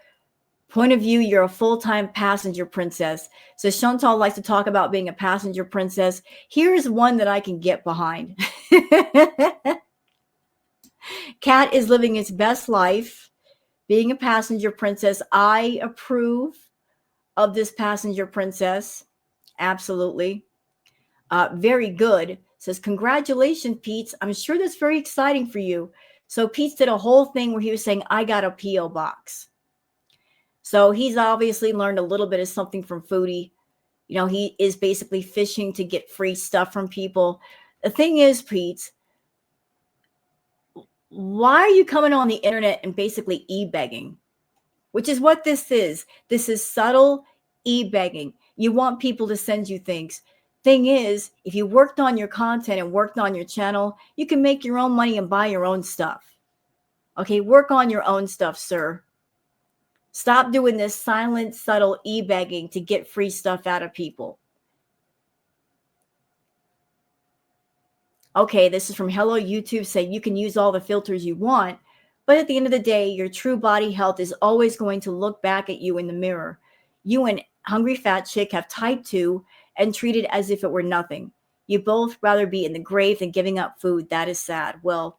[SPEAKER 1] point of view, you're a full-time passenger princess. So Chantal likes to talk about being a passenger princess. Here's one that I can get behind. Cat is living its best life, being a passenger princess. I approve of this passenger princess. Absolutely. Very good. Says, congratulations, Pete. I'm sure that's very exciting for you. So Pete did a whole thing where he was saying, I got a P.O. box. So he's obviously learned a little bit of something from Foodie. You know, he is basically fishing to get free stuff from people. The thing is, Pete, why are you coming on the internet and basically e-begging? Which is what this is. This is subtle e-begging. You want people to send you things. Thing is, if you worked on your content and worked on your channel, you can make your own money and buy your own stuff. Okay, work on your own stuff, sir. Stop doing this silent, subtle e-begging to get free stuff out of people. Okay, this is from Hello YouTube saying you can use all the filters you want, but at the end of the day, your true body health is always going to look back at you in the mirror. You and Hungry Fat Chick have type 2 and treat it as if it were nothing. You both rather be in the grave than giving up food. That is sad. Well,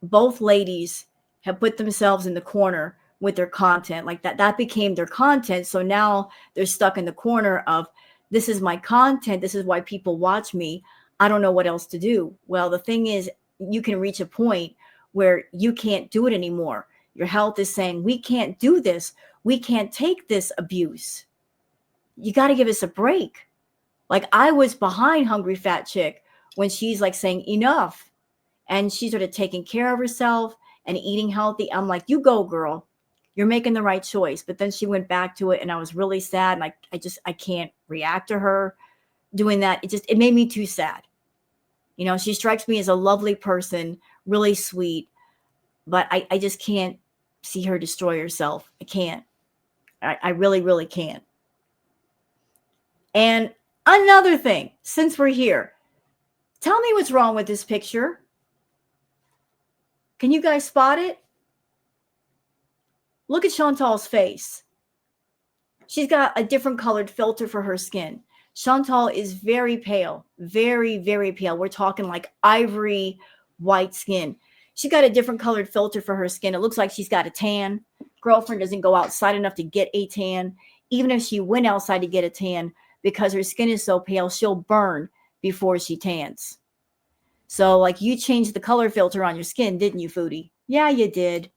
[SPEAKER 1] both ladies have put themselves in the corner with their content like that. That became their content. So now they're stuck in the corner of, this is my content. This is why people watch me. I don't know what else to do. Well, the thing is, you can reach a point where you can't do it anymore. Your health is saying, we can't do this. We can't take this abuse. You got to give us a break. Like, I was behind Hungry Fat Chick when she's like saying enough, and she started taking care of herself and eating healthy. I'm like, you go, girl. You're making the right choice. But then she went back to it, and I was really sad. And I can't react to her doing that. It made me too sad. You know, she strikes me as a lovely person, really sweet, but I just can't see her destroy herself. I can't. I really, really can't. And another thing, since we're here, tell me what's wrong with this picture. Can you guys spot it? Look at Chantal's face. She's got a different colored filter for her skin. Chantal is very pale, very, very pale. We're talking like ivory white skin. She got a different colored filter for her skin. It looks like she's got a tan. Girlfriend doesn't go outside enough to get a tan. Even if she went outside to get a tan, because her skin is so pale, she'll burn before she tans. So, like, you changed the color filter on your skin, didn't you, Foodie? Yeah, you did.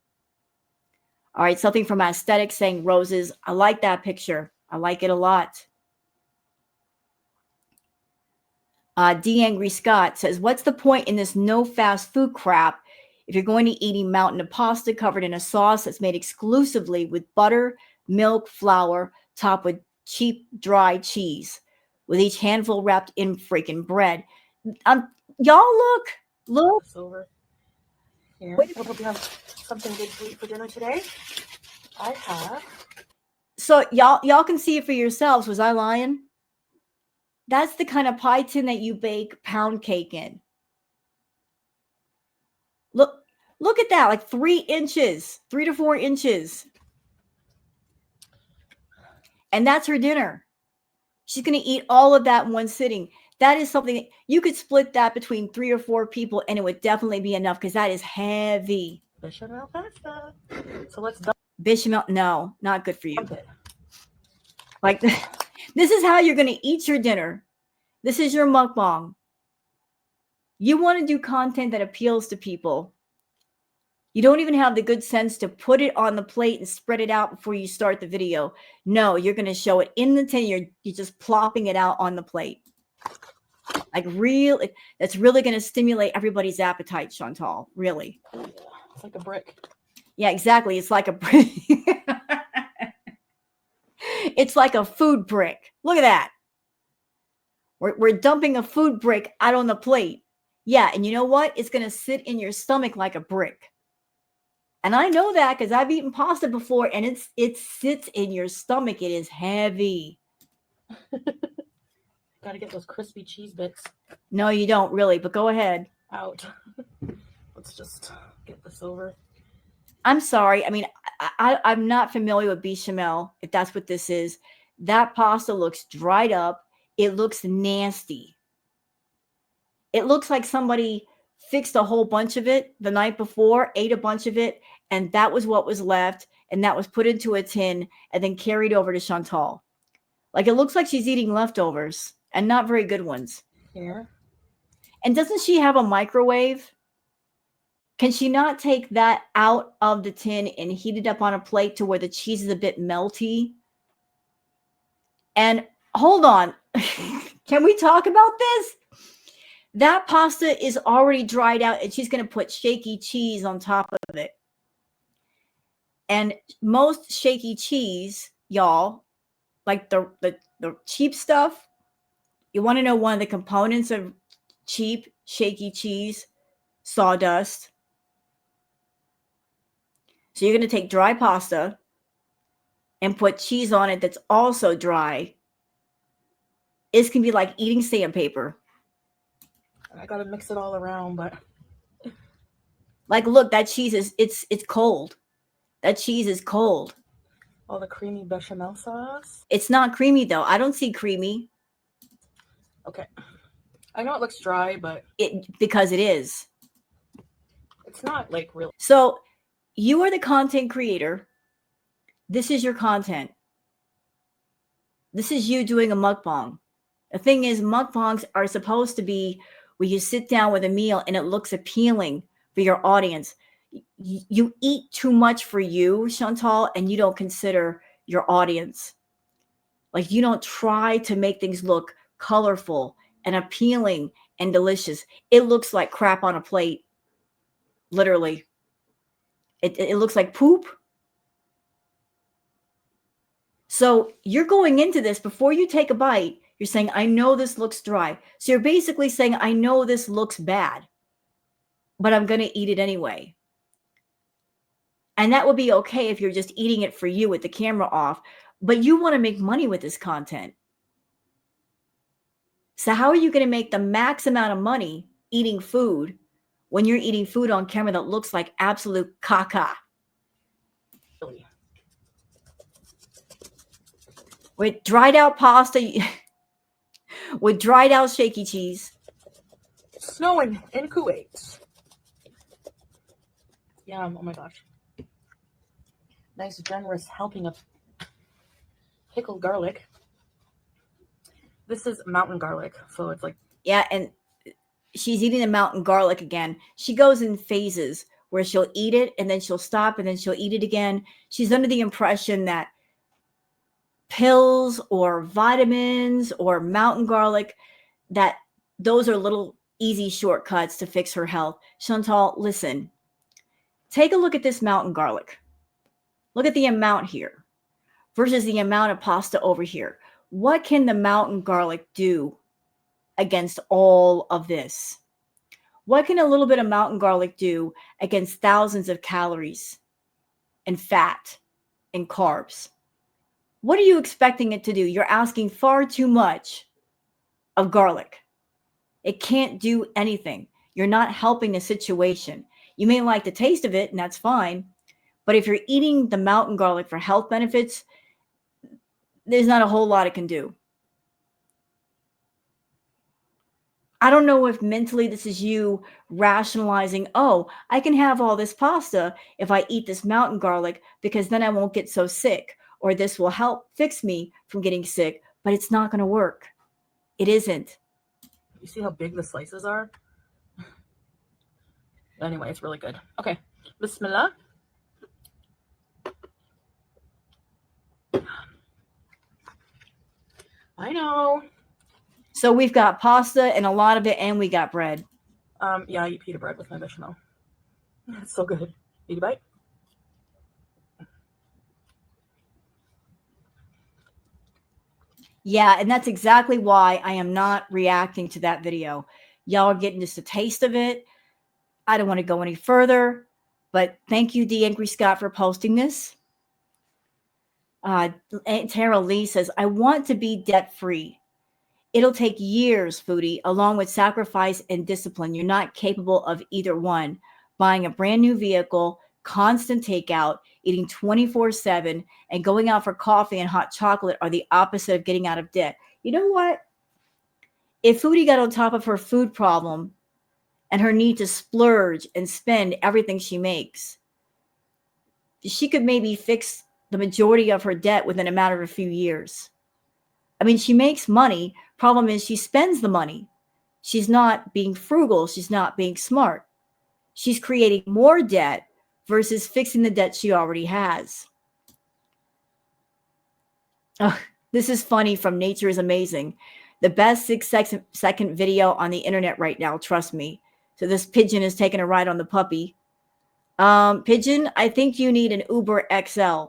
[SPEAKER 1] All right, something from Aesthetic saying roses. I like that picture. I like it a lot. D. Angry Scott says, what's the point in this no fast food crap if you're going to eat a mountain of pasta covered in a sauce that's made exclusively with butter, milk, flour, topped with cheap dry cheese, with each handful wrapped in freaking bread? Y'all look.
[SPEAKER 3] Over here. I hope you have something good to eat for dinner today. I have.
[SPEAKER 1] So y'all can see it for yourselves. Was I lying? That's the kind of pie tin that you bake pound cake in. Look at that, like 3 inches, 3 to 4 inches. And that's her dinner. She's going to eat all of that in one sitting. That is something you could split that between 3 or 4 people, and it would definitely be enough because that is heavy.
[SPEAKER 3] Bechamel pasta. So let's
[SPEAKER 1] Bechamel, no, not good for you. Like, this is how you're going to eat your dinner. This is your mukbang. You want to do content that appeals to people. You don't even have the good sense to put it on the plate and spread it out before you start the video. No, you're going to show it in the tin. You're just plopping it out on the plate. Like real, that's really going to stimulate everybody's appetite, Chantal. Really.
[SPEAKER 3] Yeah, it's like a brick.
[SPEAKER 1] Yeah, exactly. It's like a brick. It's like a food brick. Look at that. We're dumping a food brick out on the plate. Yeah, and you know what? It's going to sit in your stomach like a brick. And I know that because I've eaten pasta before, and it sits in your stomach. It is heavy.
[SPEAKER 3] Gotta get those crispy cheese bits
[SPEAKER 1] No, you don't really, but go ahead.
[SPEAKER 3] out. Let's just get this over.
[SPEAKER 1] I'm sorry. I mean, I'm not familiar with bechamel, if that's what this is. That pasta looks dried up. It looks nasty. It looks like somebody fixed a whole bunch of it the night before, ate a bunch of it, and that was what was left, and that was put into a tin and then carried over to Chantal. Like, it looks like she's eating leftovers, and not very good ones.
[SPEAKER 3] Here.
[SPEAKER 1] And doesn't she have a microwave? Can she not take that out of the tin and heat it up on a plate to where the cheese is a bit melty? And hold on. Can we talk about this? That pasta is already dried out, and she's going to put shaky cheese on top of it. And most shaky cheese, y'all, like the cheap stuff, you want to know one of the components of cheap shaky cheese? Sawdust. So you're going to take dry pasta and put cheese on it that's also dry. It's going to be like eating sandpaper.
[SPEAKER 3] I gotta mix it all around, but
[SPEAKER 1] Like, look, that cheese is it's cold. That cheese is cold.
[SPEAKER 3] all the creamy bechamel sauce.
[SPEAKER 1] It's not creamy though. I don't see creamy.
[SPEAKER 3] Okay. I know it looks dry, but
[SPEAKER 1] Because it is.
[SPEAKER 3] it's not like real.
[SPEAKER 1] So you are the content creator. This is your content. This is you doing a mukbang. The thing is, mukbangs are supposed to be where you sit down with a meal and it looks appealing for your audience. You eat too much for you, Chantal, and you don't consider your audience. Like, you don't try to make things look colorful and appealing and delicious. It looks like crap on a plate. Literally. It looks like poop. So you're going into this before you take a bite. You're saying, I know this looks dry. So you're basically saying, I know this looks bad, but I'm going to eat it anyway. And that would be okay if you're just eating it for you with the camera off, but you want to make money with this content. So how are you going to make the max amount of money eating food when you're eating food on camera that looks like absolute caca? With dried out pasta, with dried out shaky cheese.
[SPEAKER 3] Snowing in Kuwait. Yum. Oh my gosh. Nice, generous helping of pickled garlic. This is mountain garlic, so it's like...
[SPEAKER 1] Yeah, and she's eating the mountain garlic again. She goes in phases where she'll eat it, and then she'll stop, and then she'll eat it again. She's under the impression that pills or vitamins or mountain garlic, that those are little easy shortcuts to fix her health. Chantal, listen. Take a look at this mountain garlic. Look at the amount here versus the amount of pasta over here. What can the mountain garlic do against all of this? What can a little bit of mountain garlic do against thousands of calories and fat and carbs? What are you expecting it to do? You're asking far too much of garlic. It can't do anything. You're not helping the situation. You may like the taste of it, and that's fine. But if you're eating the mountain garlic for health benefits, there's not a whole lot it can do. I don't know if mentally this is you rationalizing, oh, I can have all this pasta if I eat this mountain garlic because then I won't get so sick, or this will help fix me from getting sick, but it's not going to work. It isn't.
[SPEAKER 3] You see how big the slices are? Anyway, it's really good. Okay, Bismillah. I know.
[SPEAKER 1] So we've got pasta and a lot of it, and we got bread.
[SPEAKER 3] Yeah, I eat pita bread with my bechamel. It's so good. Eat a bite.
[SPEAKER 1] Yeah, and that's exactly why I am not reacting to that video. Y'all are getting just a taste of it. I don't want to go any further, but thank you, D. Angry Scott, for posting this. Tara Lee says, I want to be debt-free. It'll take years, Foodie, along with sacrifice and discipline. You're not capable of either one. Buying a brand new vehicle, constant takeout, eating 24/7, and going out for coffee and hot chocolate are the opposite of getting out of debt. You know what? If Foodie got on top of her food problem and her need to splurge and spend everything she makes, she could maybe fix the majority of her debt within a matter of a few years. I mean, she makes money. Problem is she spends the money. She's not being frugal. She's not being smart. She's creating more debt versus fixing the debt she already has. Oh, this is funny from Nature is Amazing. The best 6-second video on the internet right now, trust me. So this pigeon is taking a ride on the puppy. Pigeon, I think you need an Uber XL.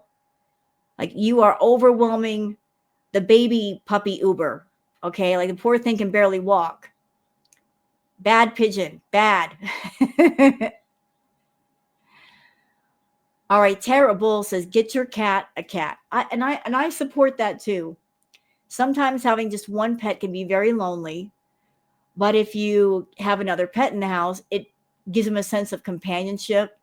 [SPEAKER 1] Like, you are overwhelming the baby puppy Uber. Okay, like the poor thing can barely walk. Bad pigeon, bad. All right, Tara Bull says, get your cat a cat. I support that too. Sometimes having just one pet can be very lonely, but if you have another pet in the house, it gives them a sense of companionship.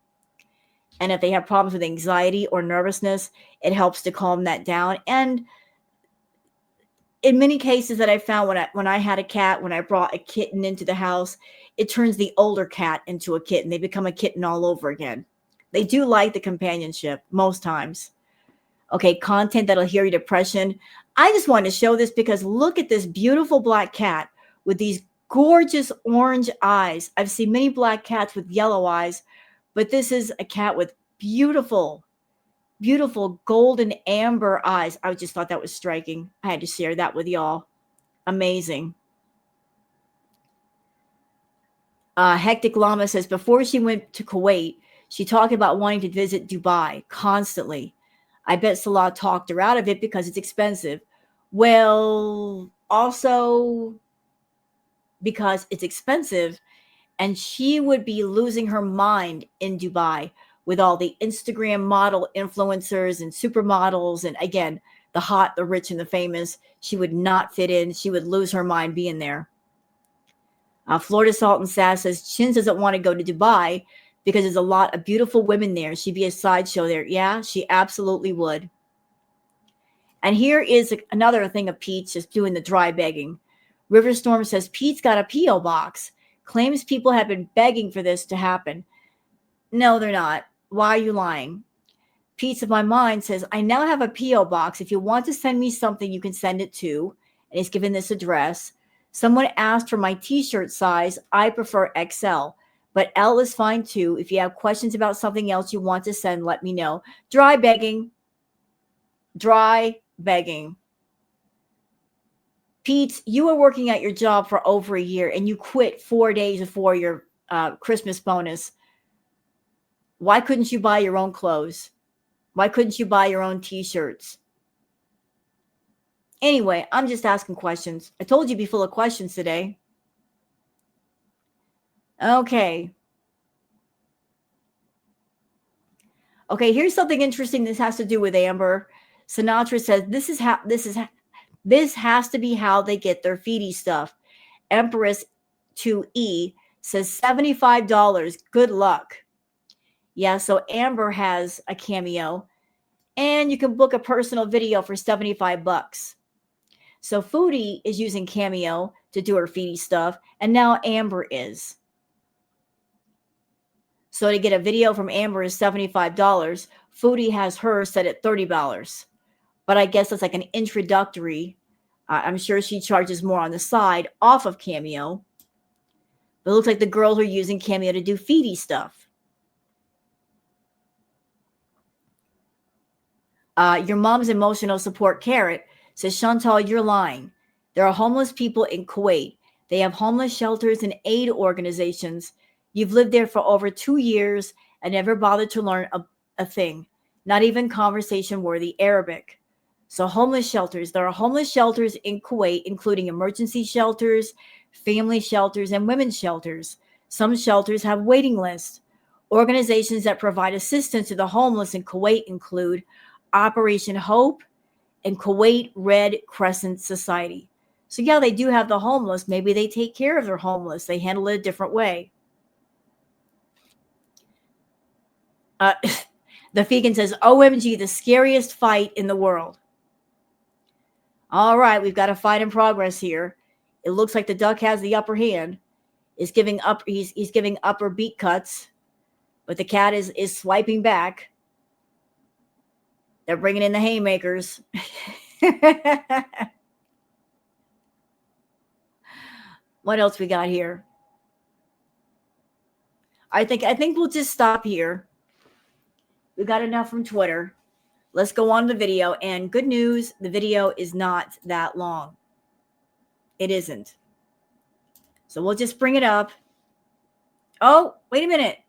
[SPEAKER 1] And if they have problems with anxiety or nervousness, it helps to calm that down. And in many cases that I found when I had a cat, when I brought a kitten into the house, it turns the older cat into a kitten. They become a kitten all over again. They do like the companionship most times. Okay, content that'll heal your depression. I just wanted to show this because look at this beautiful black cat with these gorgeous orange eyes. I've seen many black cats with yellow eyes, but this is a cat with beautiful, beautiful golden amber eyes. I just thought that was striking. I had to share that with y'all. Amazing. Hectic Llama says, before she went to Kuwait, she talked about wanting to visit Dubai constantly. I bet Salah talked her out of it because it's expensive. Well, also because it's expensive, and she would be losing her mind in Dubai with all the Instagram model influencers and supermodels. And again, the hot, the rich, and the famous. She would not fit in. She would lose her mind being there. Florida Salt and Sass says, Chins doesn't want to go to Dubai because there's a lot of beautiful women there. She'd be a sideshow there. Yeah, she absolutely would. And here is another thing of Pete's just doing the dry begging. Riverstorm says, Pete's got a P.O. box. Claims people have been begging for this to happen. No, they're not. Why are you lying? Pete's of My Mind says, I now have a P.O. box. If you want to send me something, you can send it to. And he's given this address. Someone asked for my t-shirt size. I prefer XL, but L is fine too. If you have questions about something else you want to send, let me know. Dry begging. Dry begging. Pete, you were working at your job for over a year and you quit 4 days before your Christmas bonus. Why couldn't you buy your own clothes? Why couldn't you buy your own t-shirts? Anyway, I'm just asking questions. I told you be full of questions today. Okay. Okay, here's something interesting. This has to do with Amber. Sinatra says this has to be how they get their feedy stuff. Empress 2E says $75. Good luck. Yeah, so Amber has a Cameo, and you can book a personal video for $75. So Foodie is using Cameo to do her feedy stuff, and now Amber is. So to get a video from Amber is $75. Foodie has her set at $30. But I guess it's like an introductory. I'm sure she charges more on the side off of Cameo. But it looks like the girls are using Cameo to do feedy stuff. Your mom's emotional support carrot says, Chantal, you're lying. There are homeless people in Kuwait. They have homeless shelters and aid organizations. You've lived there for over 2 years and never bothered to learn a thing, not even conversation worthy Arabic. So, homeless shelters. There are homeless shelters in Kuwait, including emergency shelters, family shelters, and women's shelters. Some shelters have waiting lists. Organizations that provide assistance to the homeless in Kuwait include Operation Hope and Kuwait Red Crescent Society. So, yeah, they do have the homeless. Maybe they take care of their homeless. They handle it a different way. The vegan says, OMG, the scariest fight in the world. All right, we've got a fight in progress here. It looks like the duck has the upper hand. He's giving upper beak cuts, but the cat is swiping back. They're bringing in the haymakers. What else we got here? I think we'll just stop here. We got enough from Twitter. Let's go on to the video. And good news, the video is not that long. It isn't. So we'll just bring it up. Oh, wait a minute.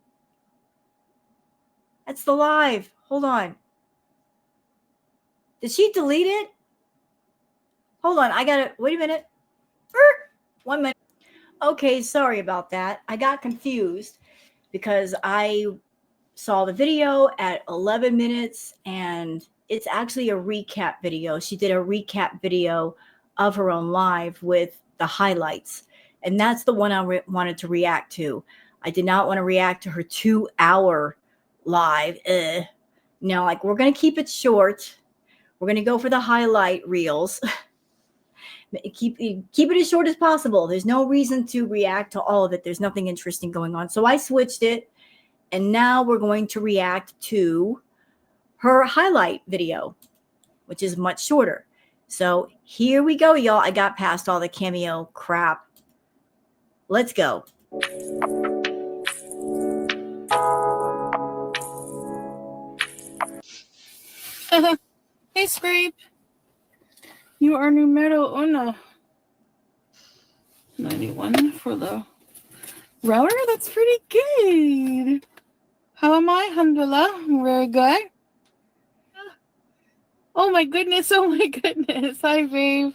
[SPEAKER 1] That's the live. Hold on. Did she delete it? Hold on. I got to wait a minute. 1 minute. Okay, sorry about that. I got confused because I saw the video at 11 minutes and it's actually a recap video. She did a recap video of her own live with the highlights. And that's the one I wanted to react to. I did not want to react to her 2-hour live. No, like we're going to keep it short. We're going to go for the highlight reels. Keep it as short as possible. There's no reason to react to all of it. There's nothing interesting going on. So I switched it. And now we're going to react to her highlight video, which is much shorter. So here we go, y'all. I got past all the cameo crap. Let's go.
[SPEAKER 2] Hey, Scrape. You are numero uno. 91 for the router. That's pretty good. How am I? Alhamdulillah. Very good. Oh my goodness. Oh my goodness. Hi, babe.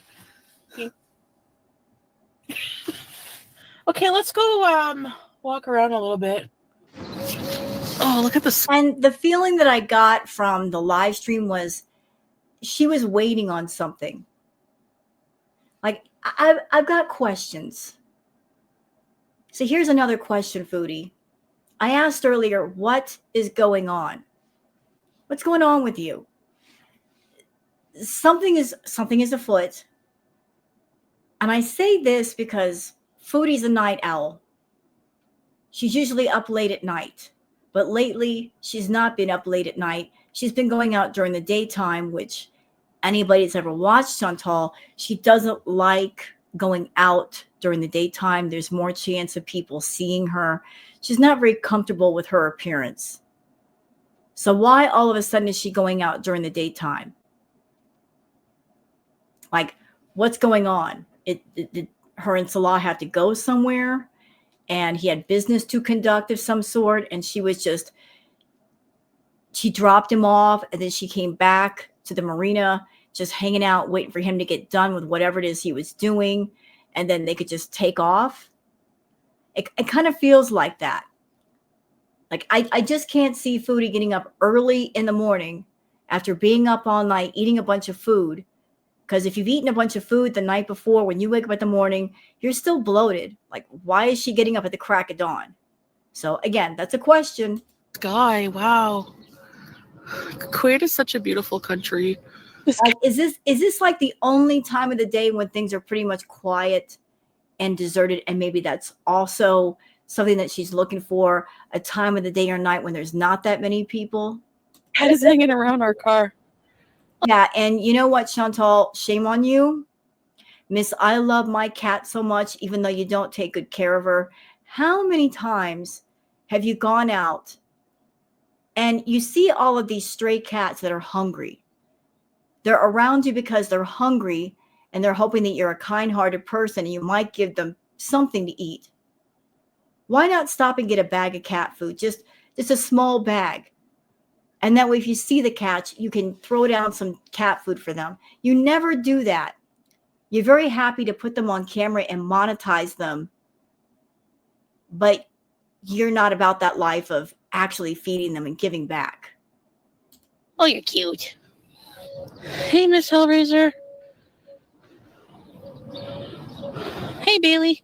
[SPEAKER 2] Okay, let's go walk around a little bit. Oh, look at this.
[SPEAKER 1] And the feeling that I got from the live stream was she was waiting on something. Like, I've got questions. So here's another question, Foodie. I asked earlier, what is going on? What's going on with you? Something is afoot. And I say this because Foodie's a night owl. She's usually up late at night. But lately, she's not been up late at night. She's been going out during the daytime, which anybody that's ever watched NONTALK, she doesn't like going out during the daytime. There's more chance of people seeing her. She's not very comfortable with her appearance. So why all of a sudden is she going out during the daytime? Like, what's going on? Did her and Salah have to go somewhere? And he had business to conduct of some sort. And she dropped him off. And then she came back to the marina, just hanging out, waiting for him to get done with whatever it is he was doing. And then they could just take off. It kind of feels like that. Like, I just can't see Foodie getting up early in the morning after being up all night, eating a bunch of food. Because if you've eaten a bunch of food the night before, when you wake up in the morning, you're still bloated. Like, why is she getting up at the crack of dawn? So, again, that's a question.
[SPEAKER 2] Sky, wow. Kuwait is such a beautiful country.
[SPEAKER 1] Is this like the only time of the day when things are pretty much quiet and deserted? And maybe that's also something that she's looking for, a time of the day or night when there's not that many people.
[SPEAKER 2] Cat is hanging around our car.
[SPEAKER 1] Yeah, and you know what, Chantal? Shame on you. Miss, I love my cat so much, even though you don't take good care of her. How many times have you gone out and you see all of these stray cats that are hungry? They're around you because they're hungry, and they're hoping that you're a kind-hearted person and you might give them something to eat. Why not stop and get a bag of cat food? Just a small bag. And that way, if you see the cats, you can throw down some cat food for them. You never do that. You're very happy to put them on camera and monetize them, but you're not about that life of actually feeding them and giving back.
[SPEAKER 2] Oh, you're cute. Hey, Miss Hellraiser. Hey, Bailey.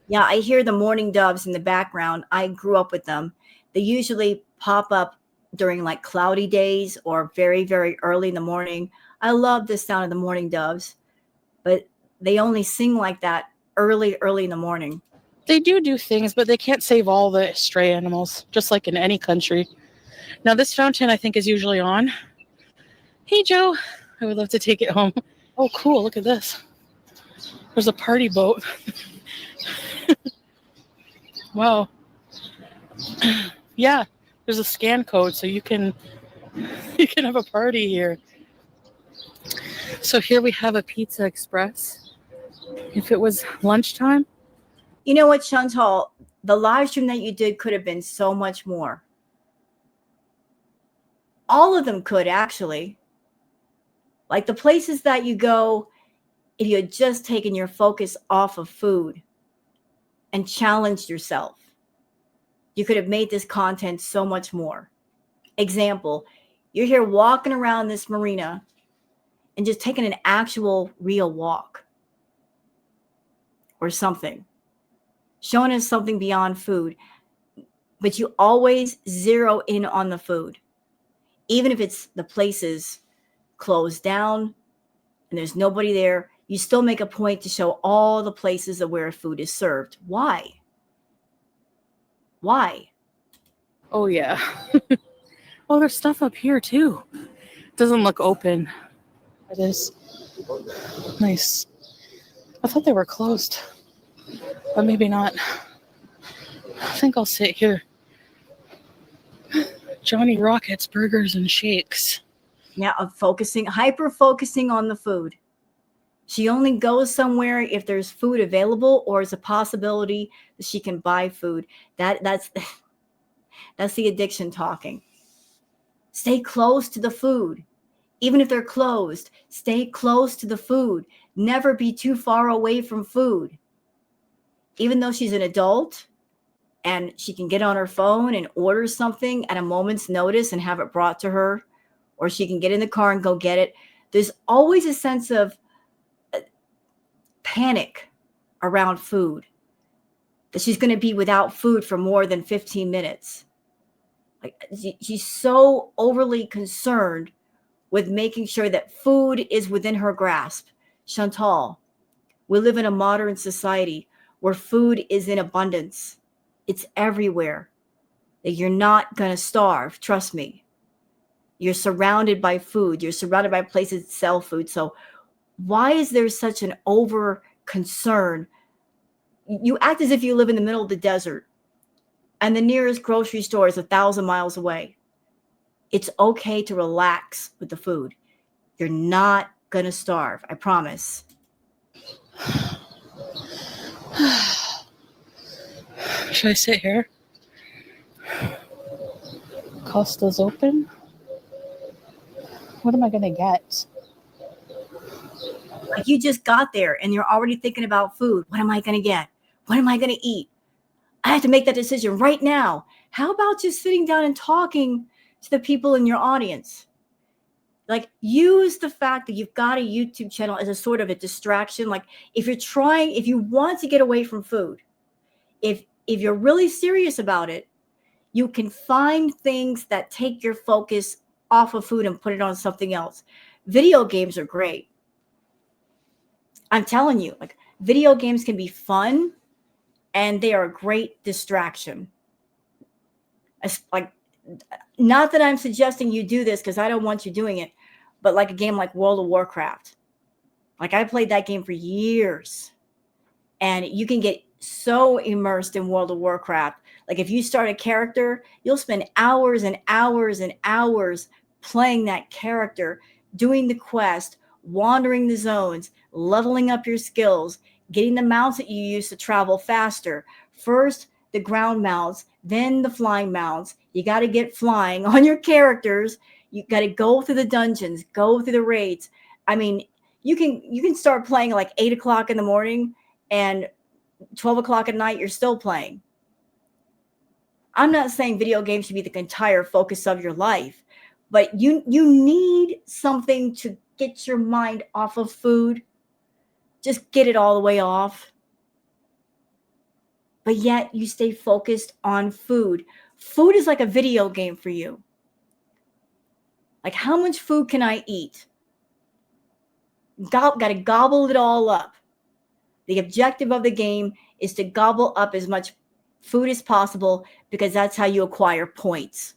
[SPEAKER 1] Yeah, I hear the mourning doves in the background. I grew up with them. They usually pop up during like cloudy days or very, very early in the morning. I love the sound of the mourning doves, but they only sing like that early in the morning.
[SPEAKER 2] They do things, but they can't save all the stray animals, just like in any country. Now, this fountain, I think, is usually on. Hey, Joe. I would love to take it home. Oh, cool. Look at this. There's a party boat. Wow. Yeah, there's a scan code, so you can have a party here. So here we have a Pizza Express. If it was lunchtime.
[SPEAKER 1] You know what, Chantal? The live stream that you did could have been so much more. All of them could, actually. Like the places that you go, if you had just taken your focus off of food and challenged yourself, you could have made this content so much more. Example, you're here walking around this marina and just taking an actual real walk or something, showing us something beyond food, but you always zero in on the food. Even if it's the places closed down and there's nobody there, you still make a point to show all the places of where food is served. Why? Why?
[SPEAKER 2] Oh, yeah. Oh, there's stuff up here, too. Doesn't look open. It is. Nice. I thought they were closed, but maybe not. I think I'll sit here. Johnny Rockets, burgers, and shakes.
[SPEAKER 1] Yeah, hyper focusing on the food. She only goes somewhere if there's food available or it's a possibility that she can buy food. That's the addiction talking. Stay close to the food. Even if they're closed, stay close to the food. Never be too far away from food. Even though she's an adult and she can get on her phone and order something at a moment's notice and have it brought to her, or she can get in the car and go get it, there's always a sense of panic around food, that she's going to be without food for more than 15 minutes. Like she's so overly concerned with making sure that food is within her grasp. Chantal, we live in a modern society where food is in abundance. It's everywhere. That you're not going to starve. Trust me. You're surrounded by food. You're surrounded by places that sell food. So why is there such an over concern? You act as if you live in the middle of the desert and the nearest grocery store is 1,000 miles away. It's okay to relax with the food. You're not going to starve. I promise.
[SPEAKER 2] Should I sit here? Costa's open. What am I going to get?
[SPEAKER 1] Like you just got there and you're already thinking about food. What am I going to get? What am I going to eat? I have to make that decision right now. How about just sitting down and talking to the people in your audience? Like use the fact that you've got a YouTube channel as a sort of a distraction. Like if you want to get away from food, if you're really serious about it, you can find things that take your focus off of food and put it on something else. Video games are great. I'm telling you, like video games can be fun and they are a great distraction. Like, not that I'm suggesting you do this because I don't want you doing it, but like a game like World of Warcraft. Like I played that game for years and you can get so immersed in World of Warcraft. Like if you start a character, you'll spend hours and hours and hours playing that character, doing the quest, wandering the zones, leveling up your skills, getting the mounts that you use to travel faster. First, the ground mounts, then the flying mounts. You got to get flying on your characters. You got to go through the dungeons, go through the raids. I mean, you can start playing like 8 o'clock in the morning and 12 o'clock at night, you're still playing. I'm not saying video games should be the entire focus of your life, but you need something to get your mind off of food. Just get it all the way off. But yet you stay focused on food. Food is like a video game for you. Like, how much food can I eat? Got to gobble it all up. The objective of the game is to gobble up as much food as possible because that's how you acquire points.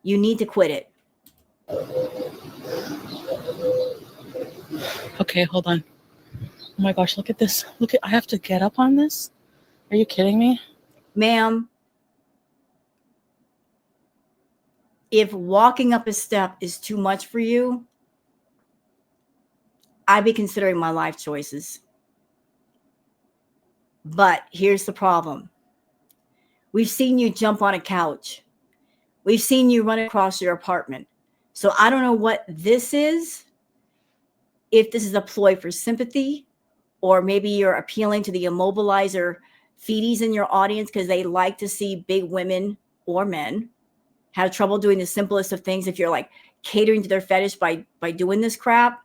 [SPEAKER 1] You need to quit it.
[SPEAKER 2] Okay, hold on. Oh my gosh, look at this. I have to get up on this? Are you kidding me?
[SPEAKER 1] Ma'am, if walking up a step is too much for you, I'd be considering my life choices. But here's the problem. We've seen you jump on a couch. We've seen you run across your apartment. So I don't know what this is. If this is a ploy for sympathy, or maybe you're appealing to the immobilizer feedies in your audience because they like to see big women or men have trouble doing the simplest of things if you're like catering to their fetish by doing this crap.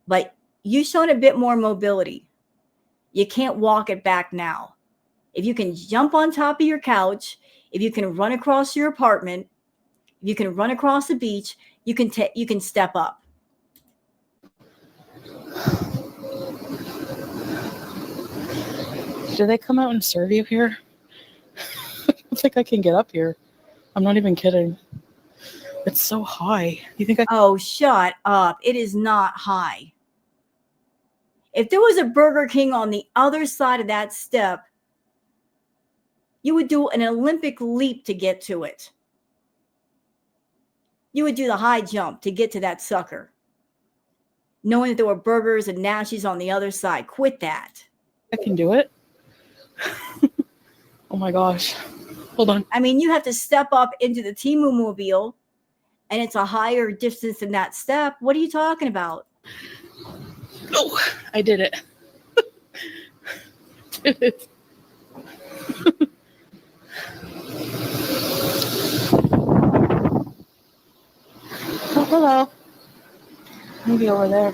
[SPEAKER 1] But you've shown a bit more mobility. You can't walk it back now. If you can jump on top of your couch, if you can run across your apartment, if you can run across the beach, you can step up.
[SPEAKER 2] Do they come out and serve you here? I don't think I can get up here. I'm not even kidding. It's so high. You think I can?
[SPEAKER 1] Oh, shut up. It is not high. If there was a Burger King on the other side of that step, you would do an Olympic leap to get to it. You would do the high jump to get to that sucker, knowing that there were burgers and nashies on the other side. Quit that.
[SPEAKER 2] I can do it. Oh my gosh. Hold on.
[SPEAKER 1] I mean, you have to step up into the Timu mobile, and it's a higher distance than that step. What are you talking about?
[SPEAKER 2] Oh, I did it. Did it. Oh, hello. Maybe over there.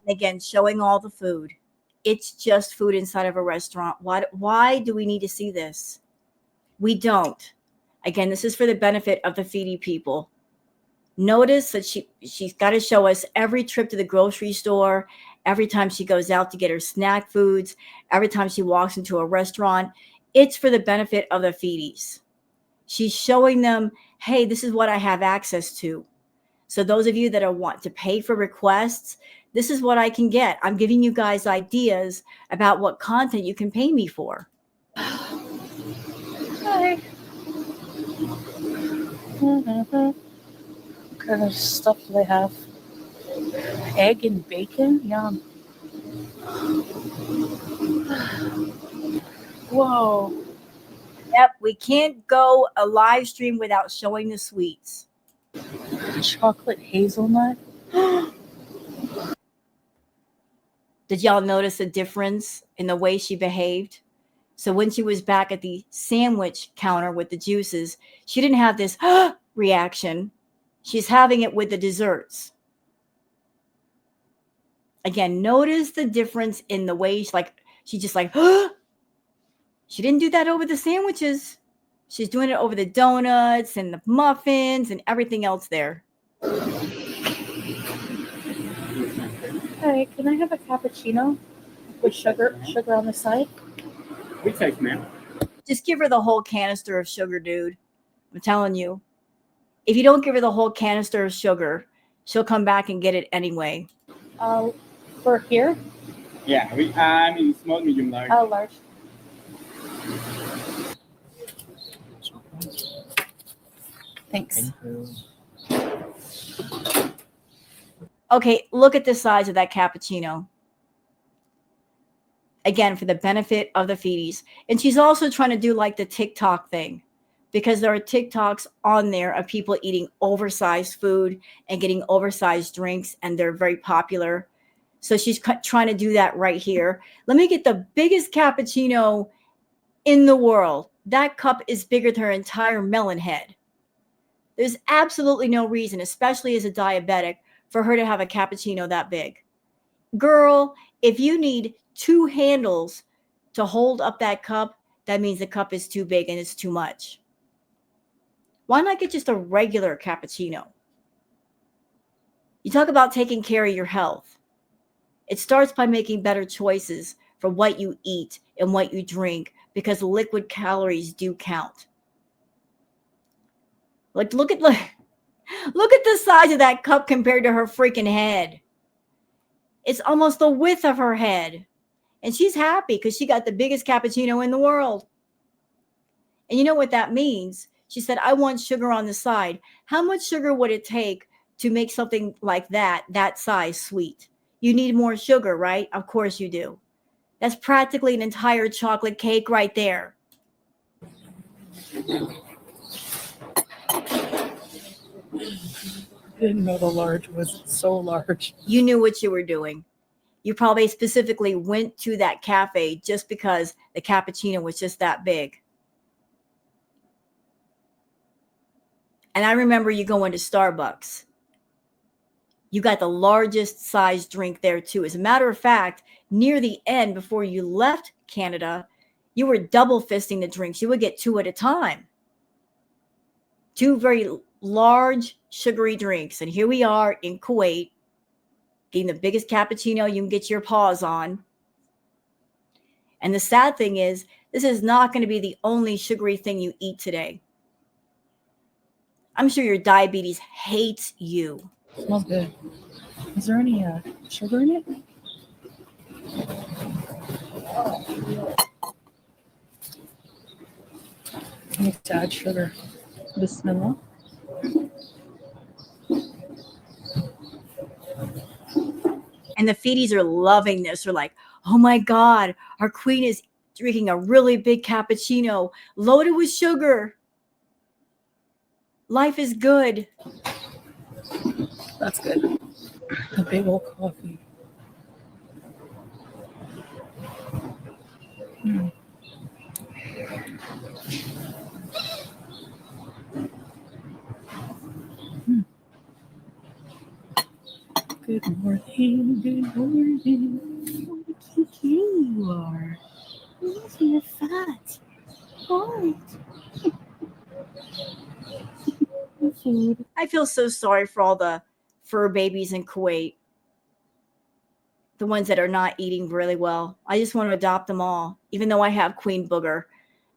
[SPEAKER 1] Again, showing all the food. It's just food inside of a restaurant. Why do we need to see this? We don't. Again, this is for the benefit of the feedy people. Notice that she's got to show us every trip to the grocery store, every time she goes out to get her snack foods, every time she walks into a restaurant. It's for the benefit of the feedies. She's showing them, hey, this is what I have access to. So those of you that want to pay for requests, this is what I can get. I'm giving you guys ideas about what content you can pay me for.
[SPEAKER 2] Hi. What kind of stuff do they have? Egg and bacon? Yum. Whoa.
[SPEAKER 1] Yep, we can't go a live stream without showing the sweets.
[SPEAKER 2] Chocolate hazelnut.
[SPEAKER 1] Did y'all notice a difference in the way she behaved? So when she was back at the sandwich counter with the juices, she didn't have this reaction. She's having it with the desserts. Again, notice the difference in the way she just like, she didn't do that over the sandwiches. She's doing it over the donuts and the muffins and everything else there.
[SPEAKER 2] Hi, can I have a cappuccino with sugar on the side?
[SPEAKER 4] We take, ma'am.
[SPEAKER 1] Just give her the whole canister of sugar, dude. I'm telling you. If you don't give her the whole canister of sugar, she'll come back and get it anyway.
[SPEAKER 2] For here?
[SPEAKER 4] Yeah, small, medium, large.
[SPEAKER 2] Oh, large. Thanks.
[SPEAKER 1] Okay, look at the size of that cappuccino. Again, for the benefit of the feedies. And she's also trying to do like the TikTok thing, because there are TikToks on there of people eating oversized food and getting oversized drinks, and they're very popular. So she's trying to do that right here. Let me get the biggest cappuccino in the world. That cup is bigger than her entire melon head. There's absolutely no reason, especially as a diabetic, for her to have a cappuccino that big. Girl, if you need 2 handles to hold up that cup, that means the cup is too big and it's too much. Why not get just a regular cappuccino? You talk about taking care of your health. It starts by making better choices for what you eat and what you drink, because liquid calories do count. Like, look at the size of that cup compared to her freaking head. It's almost the width of her head. And she's happy because she got the biggest cappuccino in the world. And you know what that means? She said, I want sugar on the side. How much sugar would it take to make something like that size, sweet? You need more sugar, right? Of course you do. That's practically an entire chocolate cake right there.
[SPEAKER 2] I didn't know the large was so large.
[SPEAKER 1] You knew what you were doing. You probably specifically went to that cafe just because the cappuccino was just that big. And I remember you going to Starbucks. You got the largest size drink there too. As a matter of fact, near the end, before you left Canada, you were double fisting the drinks. You would get 2 at a time. 2 very large sugary drinks. And here we are in Kuwait, getting the biggest cappuccino you can get your paws on. And the sad thing is, this is not going to be the only sugary thing you eat today. I'm sure your diabetes hates you.
[SPEAKER 2] Smells good. Is there any sugar in it? I need to add sugar. Bismillah.
[SPEAKER 1] And the feedies are loving this. They're like, oh my God, our queen is drinking a really big cappuccino loaded with sugar. Life is good.
[SPEAKER 2] That's good. A big old coffee. Mm. Mm. Good morning, good morning. Look how cute you are. Yes, you're fat. Oh. Food.
[SPEAKER 1] I feel so sorry for all the fur babies in Kuwait. The ones that are not eating really well. I just want to adopt them all, even though I have Queen Booger.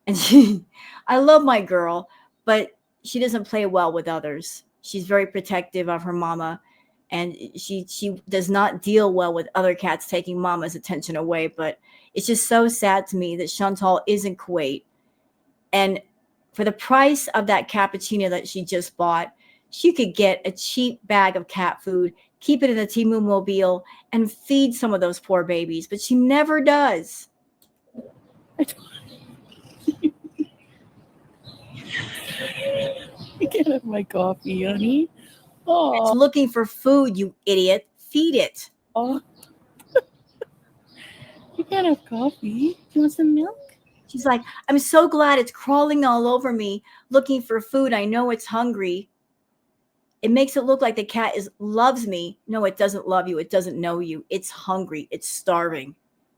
[SPEAKER 1] And I love my girl, but she doesn't play well with others. She's very protective of her mama, and she does not deal well with other cats taking mama's attention away. But it's just so sad to me that Chantal is in Kuwait. And for the price of that cappuccino that she just bought, she could get a cheap bag of cat food, keep it in the Timu Mobile, and feed some of those poor babies. But she never does.
[SPEAKER 2] You can't have my coffee, honey. Oh.
[SPEAKER 1] It's looking for food, you idiot. Feed it.
[SPEAKER 2] Oh. You can't have coffee. Do you want some milk?
[SPEAKER 1] She's like, I'm so glad it's crawling all over me, looking for food. I know it's hungry. It makes it look like the cat loves me. No, it doesn't love you. It doesn't know you. It's hungry. It's starving.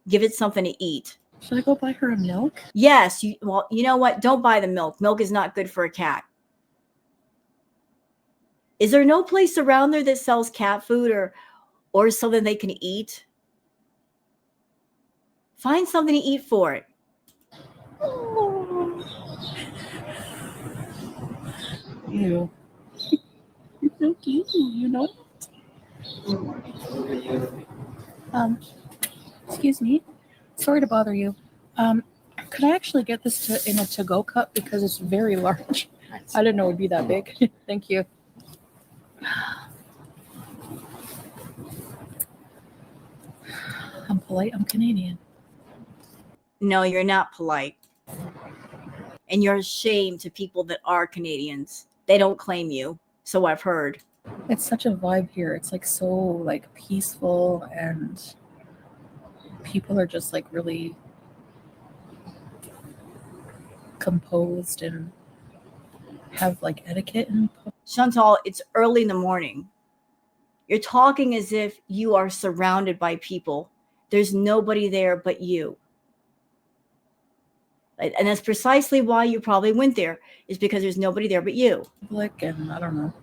[SPEAKER 1] Give it something to eat.
[SPEAKER 2] Should I go buy her a milk?
[SPEAKER 1] Yes. Well, you know what? Don't buy the milk. Milk is not good for a cat. Is there no place around there that sells cat food or something they can eat? Find something to eat for it.
[SPEAKER 2] Oh. Ew. You're so cute, you know? Excuse me. Sorry to bother you. Could I actually get this in a to-go cup because it's very large? I didn't know it would be that big. Thank you. I'm polite. I'm Canadian.
[SPEAKER 1] No, you're not polite. And you're a shame to people that are Canadians. They don't claim you. So I've heard.
[SPEAKER 2] It's such a vibe here. It's like so like peaceful, and people are just like really composed and have like etiquette. And
[SPEAKER 1] Chantal, it's early in the morning. You're talking as if you are surrounded by people. There's nobody there but you. And that's precisely why you probably went there, is because there's nobody there but you.
[SPEAKER 2] public, and I don't know.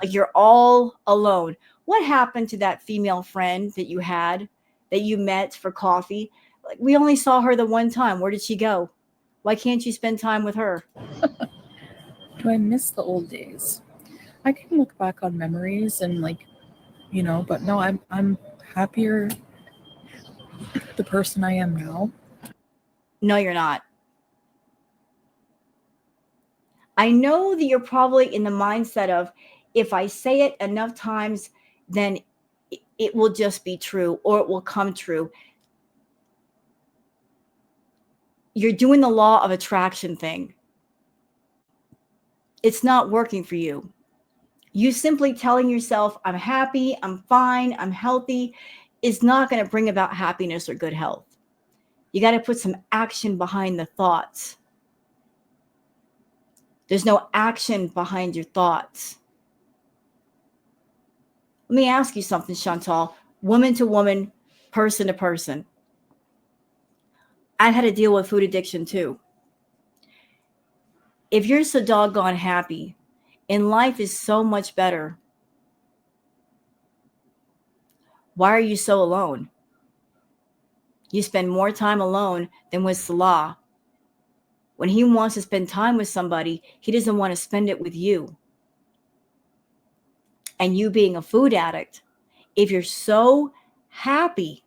[SPEAKER 1] Like you're all alone. What happened to that female friend that you had, that you met for coffee? Like, we only saw her the one time. Where did she go? Why can't you spend time with her?
[SPEAKER 2] Do I miss the old days? I can look back on memories and like, you know, but no, I'm happier the person I am now.
[SPEAKER 1] No, you're not. I know that you're probably in the mindset of, if I say it enough times, then it will just be true, or it will come true. You're doing the law of attraction thing. It's not working for you. You simply telling yourself, I'm happy, I'm fine, I'm healthy, is not going to bring about happiness or good health. You got to put some action behind the thoughts. There's no action behind your thoughts. Let me ask you something, Chantal, woman to woman, person to person. I've had to deal with food addiction too. If you're so doggone happy and life is so much better, why are you so alone? You spend more time alone than with Salah. When he wants to spend time with somebody, he doesn't want to spend it with you. And you being a food addict, if you're so happy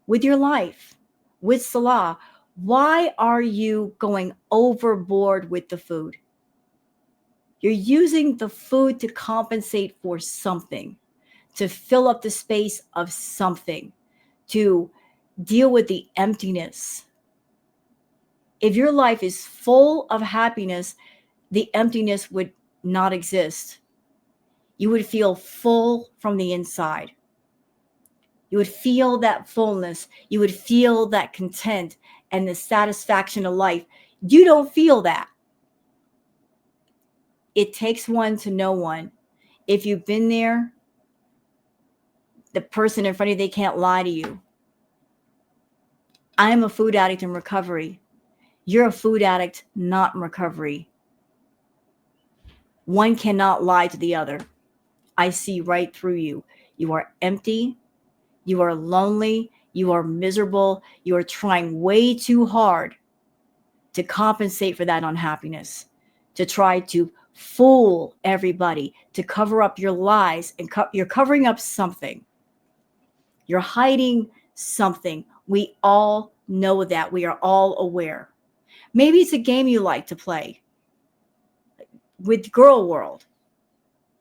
[SPEAKER 1] with your life, with Salah, why are you going overboard with the food? You're using the food to compensate for something, to fill up the space of something, to deal with the emptiness. If your life is full of happiness, the emptiness would not exist. You would feel full from the inside. You would feel that fullness. You would feel that content and the satisfaction of life. You don't feel that. It takes one to know one. If you've been there, the person in front of you, they can't lie to you. I am a food addict in recovery. You're a food addict not in recovery. One cannot lie to the other. I see right through you. You are empty. You are lonely. You are miserable. You are trying way too hard to compensate for that unhappiness, to try to fool everybody, to cover up your lies. And you're covering up something. You're hiding something. We all know that. We are all aware. Maybe it's a game you like to play with Girl World.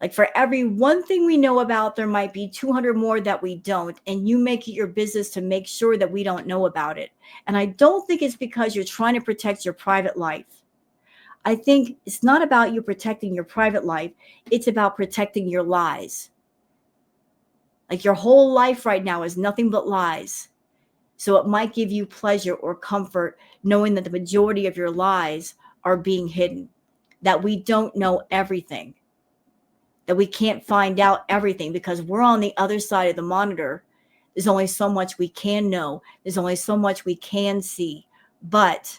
[SPEAKER 1] Like, for every one thing we know about, there might be 200 more that we don't. And you make it your business to make sure that we don't know about it. And I don't think it's because you're trying to protect your private life. I think it's not about you protecting your private life. It's about protecting your lies. Like, your whole life right now is nothing but lies. So it might give you pleasure or comfort knowing that the majority of your lies are being hidden, that we don't know everything, that we can't find out everything because we're on the other side of the monitor. There's only so much we can know. There's only so much we can see. But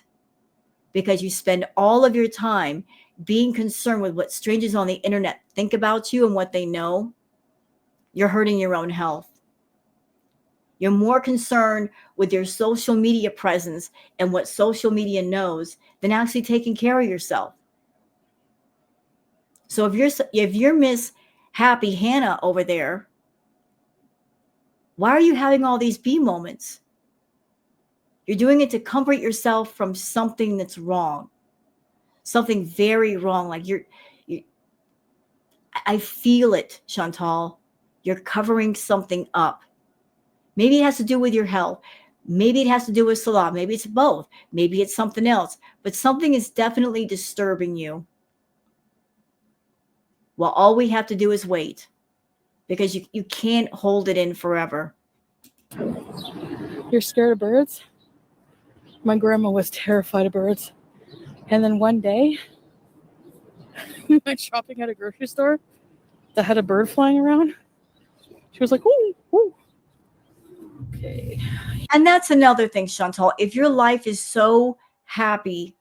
[SPEAKER 1] because you spend all of your time being concerned with what strangers on the internet think about you and what they know, you're hurting your own health. You're more concerned with your social media presence and what social media knows than actually taking care of yourself. So if you're Miss Happy Hannah over there, why are you having all these bee moments? You're doing it to comfort yourself from something that's wrong. Something very wrong. Like I feel it, Chantal. You're covering something up. Maybe it has to do with your health. Maybe it has to do with Salah. Maybe it's both. Maybe it's something else. But something is definitely disturbing you. Well, all we have to do is wait, because you can't hold it in forever.
[SPEAKER 2] You're scared of birds? My grandma was terrified of birds. And then one day, we went shopping at a grocery store that had a bird flying around. She was like, ooh, ooh. Okay.
[SPEAKER 1] And that's another thing, Chantal. If your life is so happy,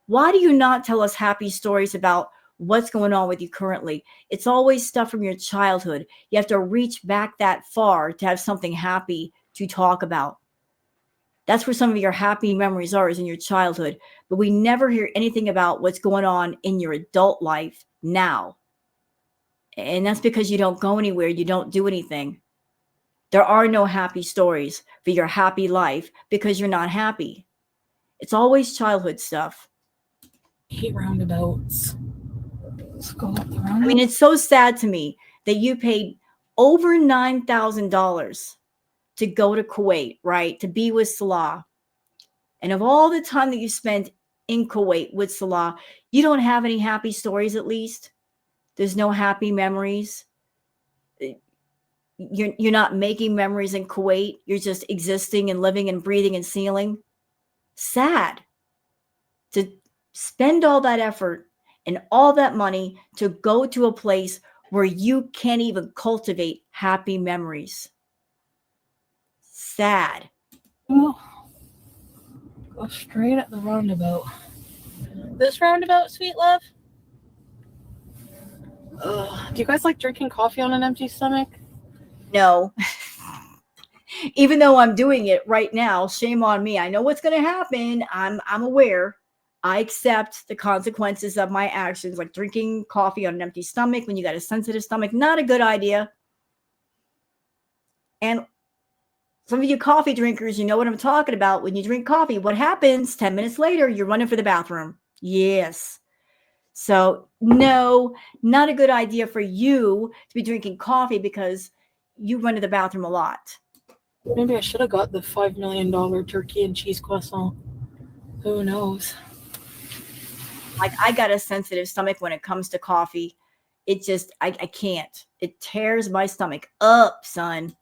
[SPEAKER 1] why do you not tell us happy stories about what's going on with you currently? It's always stuff from your childhood. You have to reach back that far to have something happy to talk about. That's where some of your happy memories are, is in your childhood. But we never hear anything about what's going on in your adult life now. And that's because you don't go anywhere. You don't do anything. There are no happy stories for your happy life because you're not happy. It's always childhood stuff.
[SPEAKER 2] I hate roundabouts. Let's go up the roundabout.
[SPEAKER 1] I mean, it's so sad to me that you paid over $9,000 to go to Kuwait, right? To be with Salah. And of all the time that you spent in Kuwait with Salah, you don't have any happy stories, at least. There's no happy memories. You're not making memories in Kuwait. You're just existing and living and breathing and sealing. Sad to spend all that effort and all that money to go to a place where you can't even cultivate happy memories. Sad.
[SPEAKER 2] Oh, go straight at the roundabout. This roundabout, sweet love? Do you guys like drinking coffee on an empty stomach?
[SPEAKER 1] No. Even though I'm doing it right now, shame on me. I know what's going to happen. I'm aware. I accept the consequences of my actions, like drinking coffee on an empty stomach when you got a sensitive stomach. Not a good idea. And some of you coffee drinkers, you know what I'm talking about. When you drink coffee, what happens? 10 minutes later, you're running for the bathroom. Yes. So no, not a good idea for you to be drinking coffee because you run to the bathroom a lot.
[SPEAKER 2] Maybe I should have got the $5 million turkey and cheese croissant. Who knows?
[SPEAKER 1] Like, I got a sensitive stomach when it comes to coffee. It just, I can't. It tears my stomach up, son.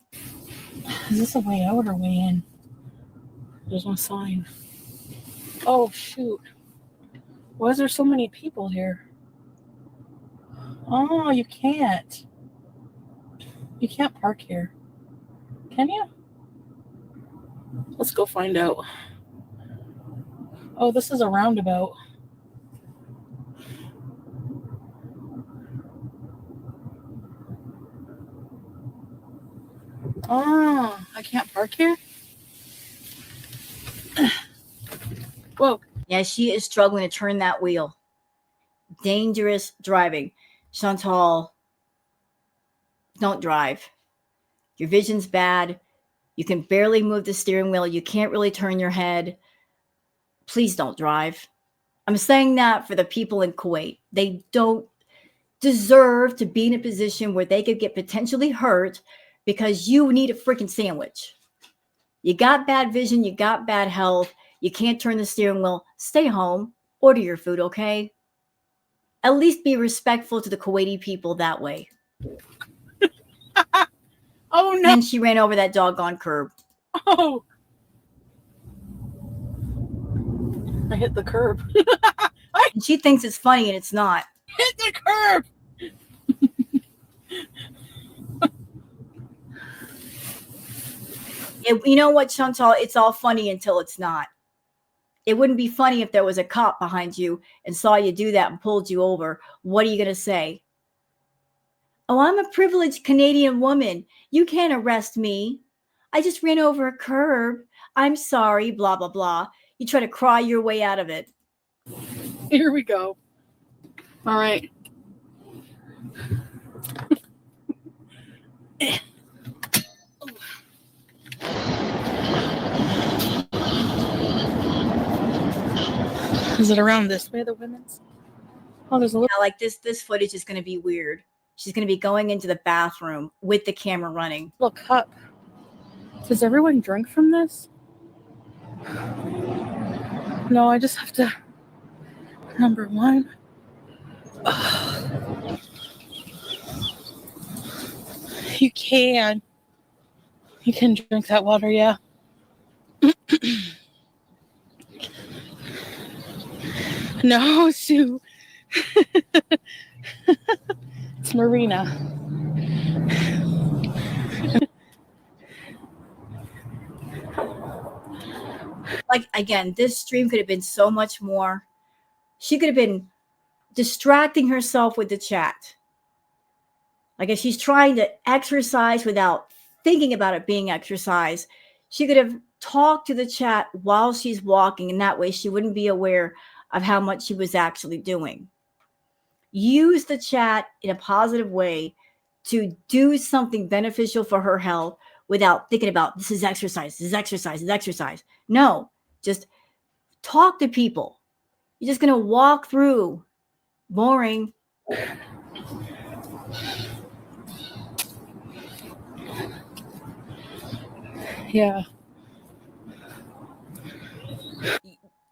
[SPEAKER 2] Is this a way out or way in? There's no sign. Oh, shoot. Why is there so many people here? Oh, you can't. You can't park here. Can you? Let's go find out. Oh, this is a roundabout. Oh, I can't park here? Whoa.
[SPEAKER 1] Yeah, she is struggling to turn that wheel. Dangerous driving. Chantal, don't drive. Your vision's bad. You can barely move the steering wheel. You can't really turn your head. Please don't drive. I'm saying that for the people in Kuwait. They don't deserve to be in a position where they could get potentially hurt because you need a freaking sandwich. You got bad vision. You got bad health. You can't turn the steering wheel. Stay home. Order your food, okay? At least be respectful to the Kuwaiti people that way.
[SPEAKER 2] Oh, no.
[SPEAKER 1] And she ran over that doggone curb.
[SPEAKER 2] Oh. I hit the curb.
[SPEAKER 1] And she thinks it's funny and it's not.
[SPEAKER 2] Hit the curb.
[SPEAKER 1] You know what, Chantal? It's all funny until it's not. It wouldn't be funny if there was a cop behind you and saw you do that and pulled you over. What are you going to say? Oh, I'm a privileged Canadian woman. You can't arrest me. I just ran over a curb. I'm sorry, blah, blah, blah. You try to cry your way out of it.
[SPEAKER 2] Here we go. All right. Is it around this way, the women's? Oh, there's a little.
[SPEAKER 1] Now, like this footage is going to be weird. She's going to be going into the bathroom with the camera running.
[SPEAKER 2] Little cup. Does everyone drink from this? No, I just have to. Number one. Ugh. You can. You can drink that water, yeah. No, Sue. It's Marina.
[SPEAKER 1] Like, again, this stream could have been so much more. She could have been distracting herself with the chat. Like, if she's trying to exercise without thinking about it being exercise, she could have talked to the chat while she's walking, and that way she wouldn't be aware of how much she was actually doing. Use the chat in a positive way to do something beneficial for her health without thinking about this is exercise, this is exercise, this is exercise. No, just talk to people. You're just going to walk through. Boring.
[SPEAKER 2] Yeah.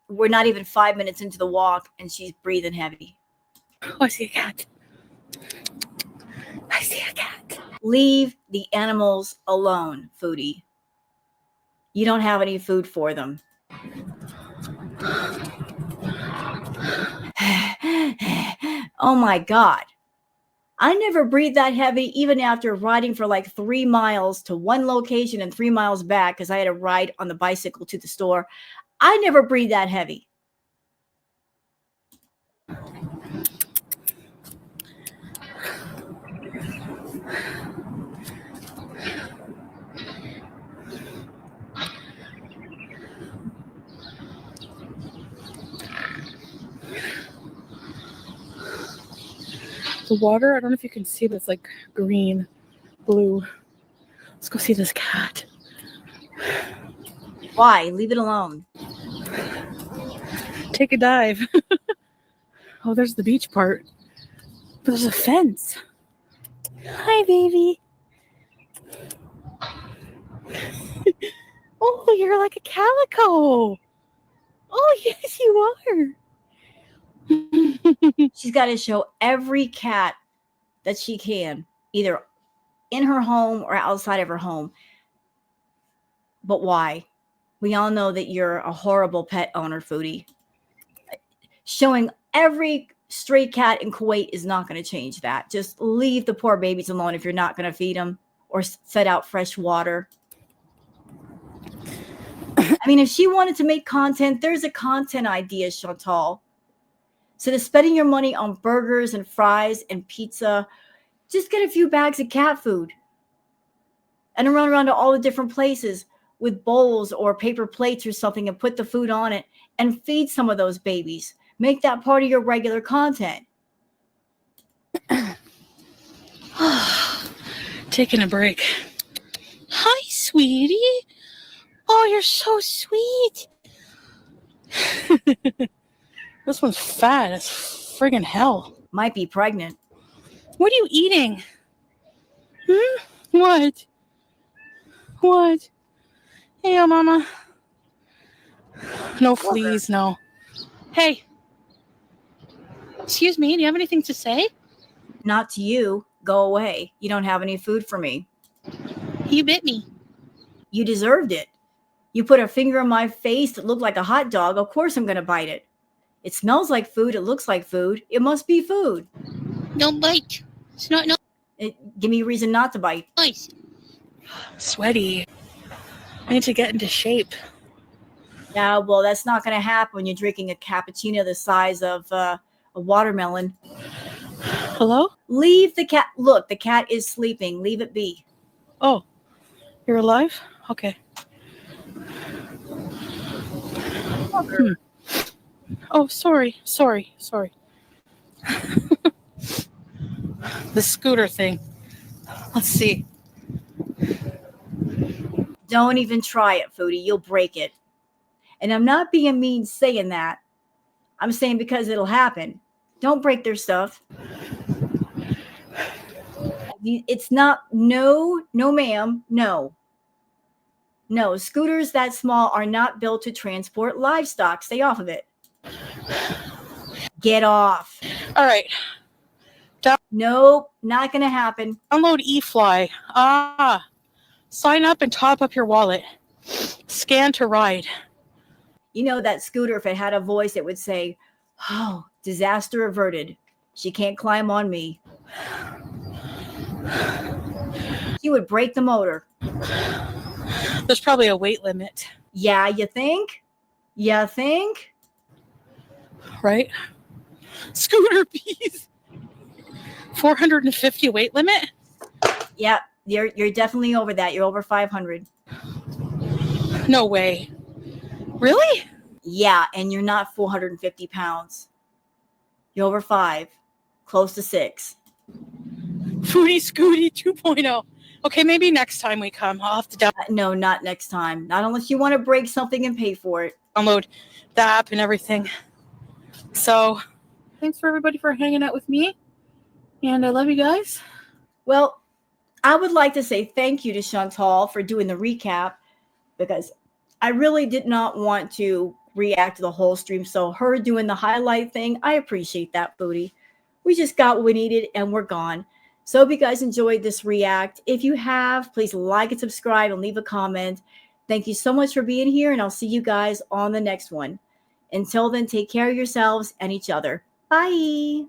[SPEAKER 1] We're not even 5 minutes into the walk and she's breathing heavy.
[SPEAKER 2] Oh, I see a cat. I see a cat.
[SPEAKER 1] Leave the animals alone, Foodie. You don't have any food for them. Oh my God. I never breathed that heavy, even after riding for like 3 miles to one location and 3 miles back, because I had to ride on the bicycle to the store. I never breathed that heavy.
[SPEAKER 2] The water, I don't know if you can see, but it's like green, blue. Let's go see this cat.
[SPEAKER 1] Why? Leave it alone.
[SPEAKER 2] Take a dive. Oh, there's the beach part. But there's a fence. Hi, baby. Oh, you're like a calico. Oh, yes, you are.
[SPEAKER 1] She's got to show every cat that she can, either in her home or outside of her home. But why? We all know that you're a horrible pet owner, Foodie. Showing every stray cat in Kuwait is not going to change that. Just leave the poor babies alone if you're not going to feed them or set out fresh water. I mean, if she wanted to make content, there's a content idea, Chantal. Instead of spending your money on burgers and fries and pizza, just get a few bags of cat food and run around to all the different places with bowls or paper plates or something and put the food on it and feed some of those babies. Make that part of your regular content.
[SPEAKER 2] Taking a break. Hi, sweetie. Oh, you're so sweet. This one's fat as friggin' hell.
[SPEAKER 1] Might be pregnant.
[SPEAKER 2] What are you eating? What? What? Hey, mama. No fleas, no. Hey. Excuse me, do you have anything to say?
[SPEAKER 1] Not to you. Go away. You don't have any food for me.
[SPEAKER 2] You bit me.
[SPEAKER 1] You deserved it. You put a finger in my face that looked like a hot dog. Of course I'm going to bite it. It smells like food. It looks like food. It must be food.
[SPEAKER 2] Don't bite. It's not
[SPEAKER 1] Give me a reason not to bite.
[SPEAKER 2] nice. Sweaty. I need to get into shape.
[SPEAKER 1] Yeah, well, that's not going to happen when you're drinking a cappuccino the size of a watermelon.
[SPEAKER 2] Hello?
[SPEAKER 1] Leave the cat. Look, the cat is sleeping. Leave it be.
[SPEAKER 2] Oh, you're alive? Okay. Oh, sorry. The scooter thing. Let's see.
[SPEAKER 1] Don't even try it, Foodie. You'll break it. And I'm not being mean saying that. I'm saying because it'll happen. Don't break their stuff. It's not, no, ma'am, no. No, scooters that small are not built to transport livestock. Stay off of it. Get off.
[SPEAKER 2] All right.
[SPEAKER 1] Nope, not going to happen.
[SPEAKER 2] Download eFly. Sign up and top up your wallet. Scan to ride.
[SPEAKER 1] You know that scooter, if it had a voice, it would say, oh, disaster averted. She can't climb on me. He would break the motor.
[SPEAKER 2] There's probably a weight limit.
[SPEAKER 1] Yeah, you think? You think?
[SPEAKER 2] Right? Scooter bees. 450 weight limit?
[SPEAKER 1] Yeah, you're definitely over that. You're over 500.
[SPEAKER 2] No way. Really?
[SPEAKER 1] Yeah, and you're not 450 pounds. You're over 5. Close to 6.
[SPEAKER 2] Foodie Scooty 2.0. Okay, maybe next time we come. I'll have to
[SPEAKER 1] No, not next time. Not unless you want to break something and pay for it.
[SPEAKER 2] download the app and everything. So, thanks for everybody for hanging out with me. And I love you guys.
[SPEAKER 1] Well, I would like to say thank you to Chantal for doing the recap, because I really did not want to react to the whole stream. So her doing the highlight thing, I appreciate that, Foodie. We just got what we needed and we're gone. So if you guys enjoyed this react, if you have, please like and subscribe and leave a comment. Thank you so much for being here, and I'll see you guys on the next one. Until then, take care of yourselves and each other. Bye.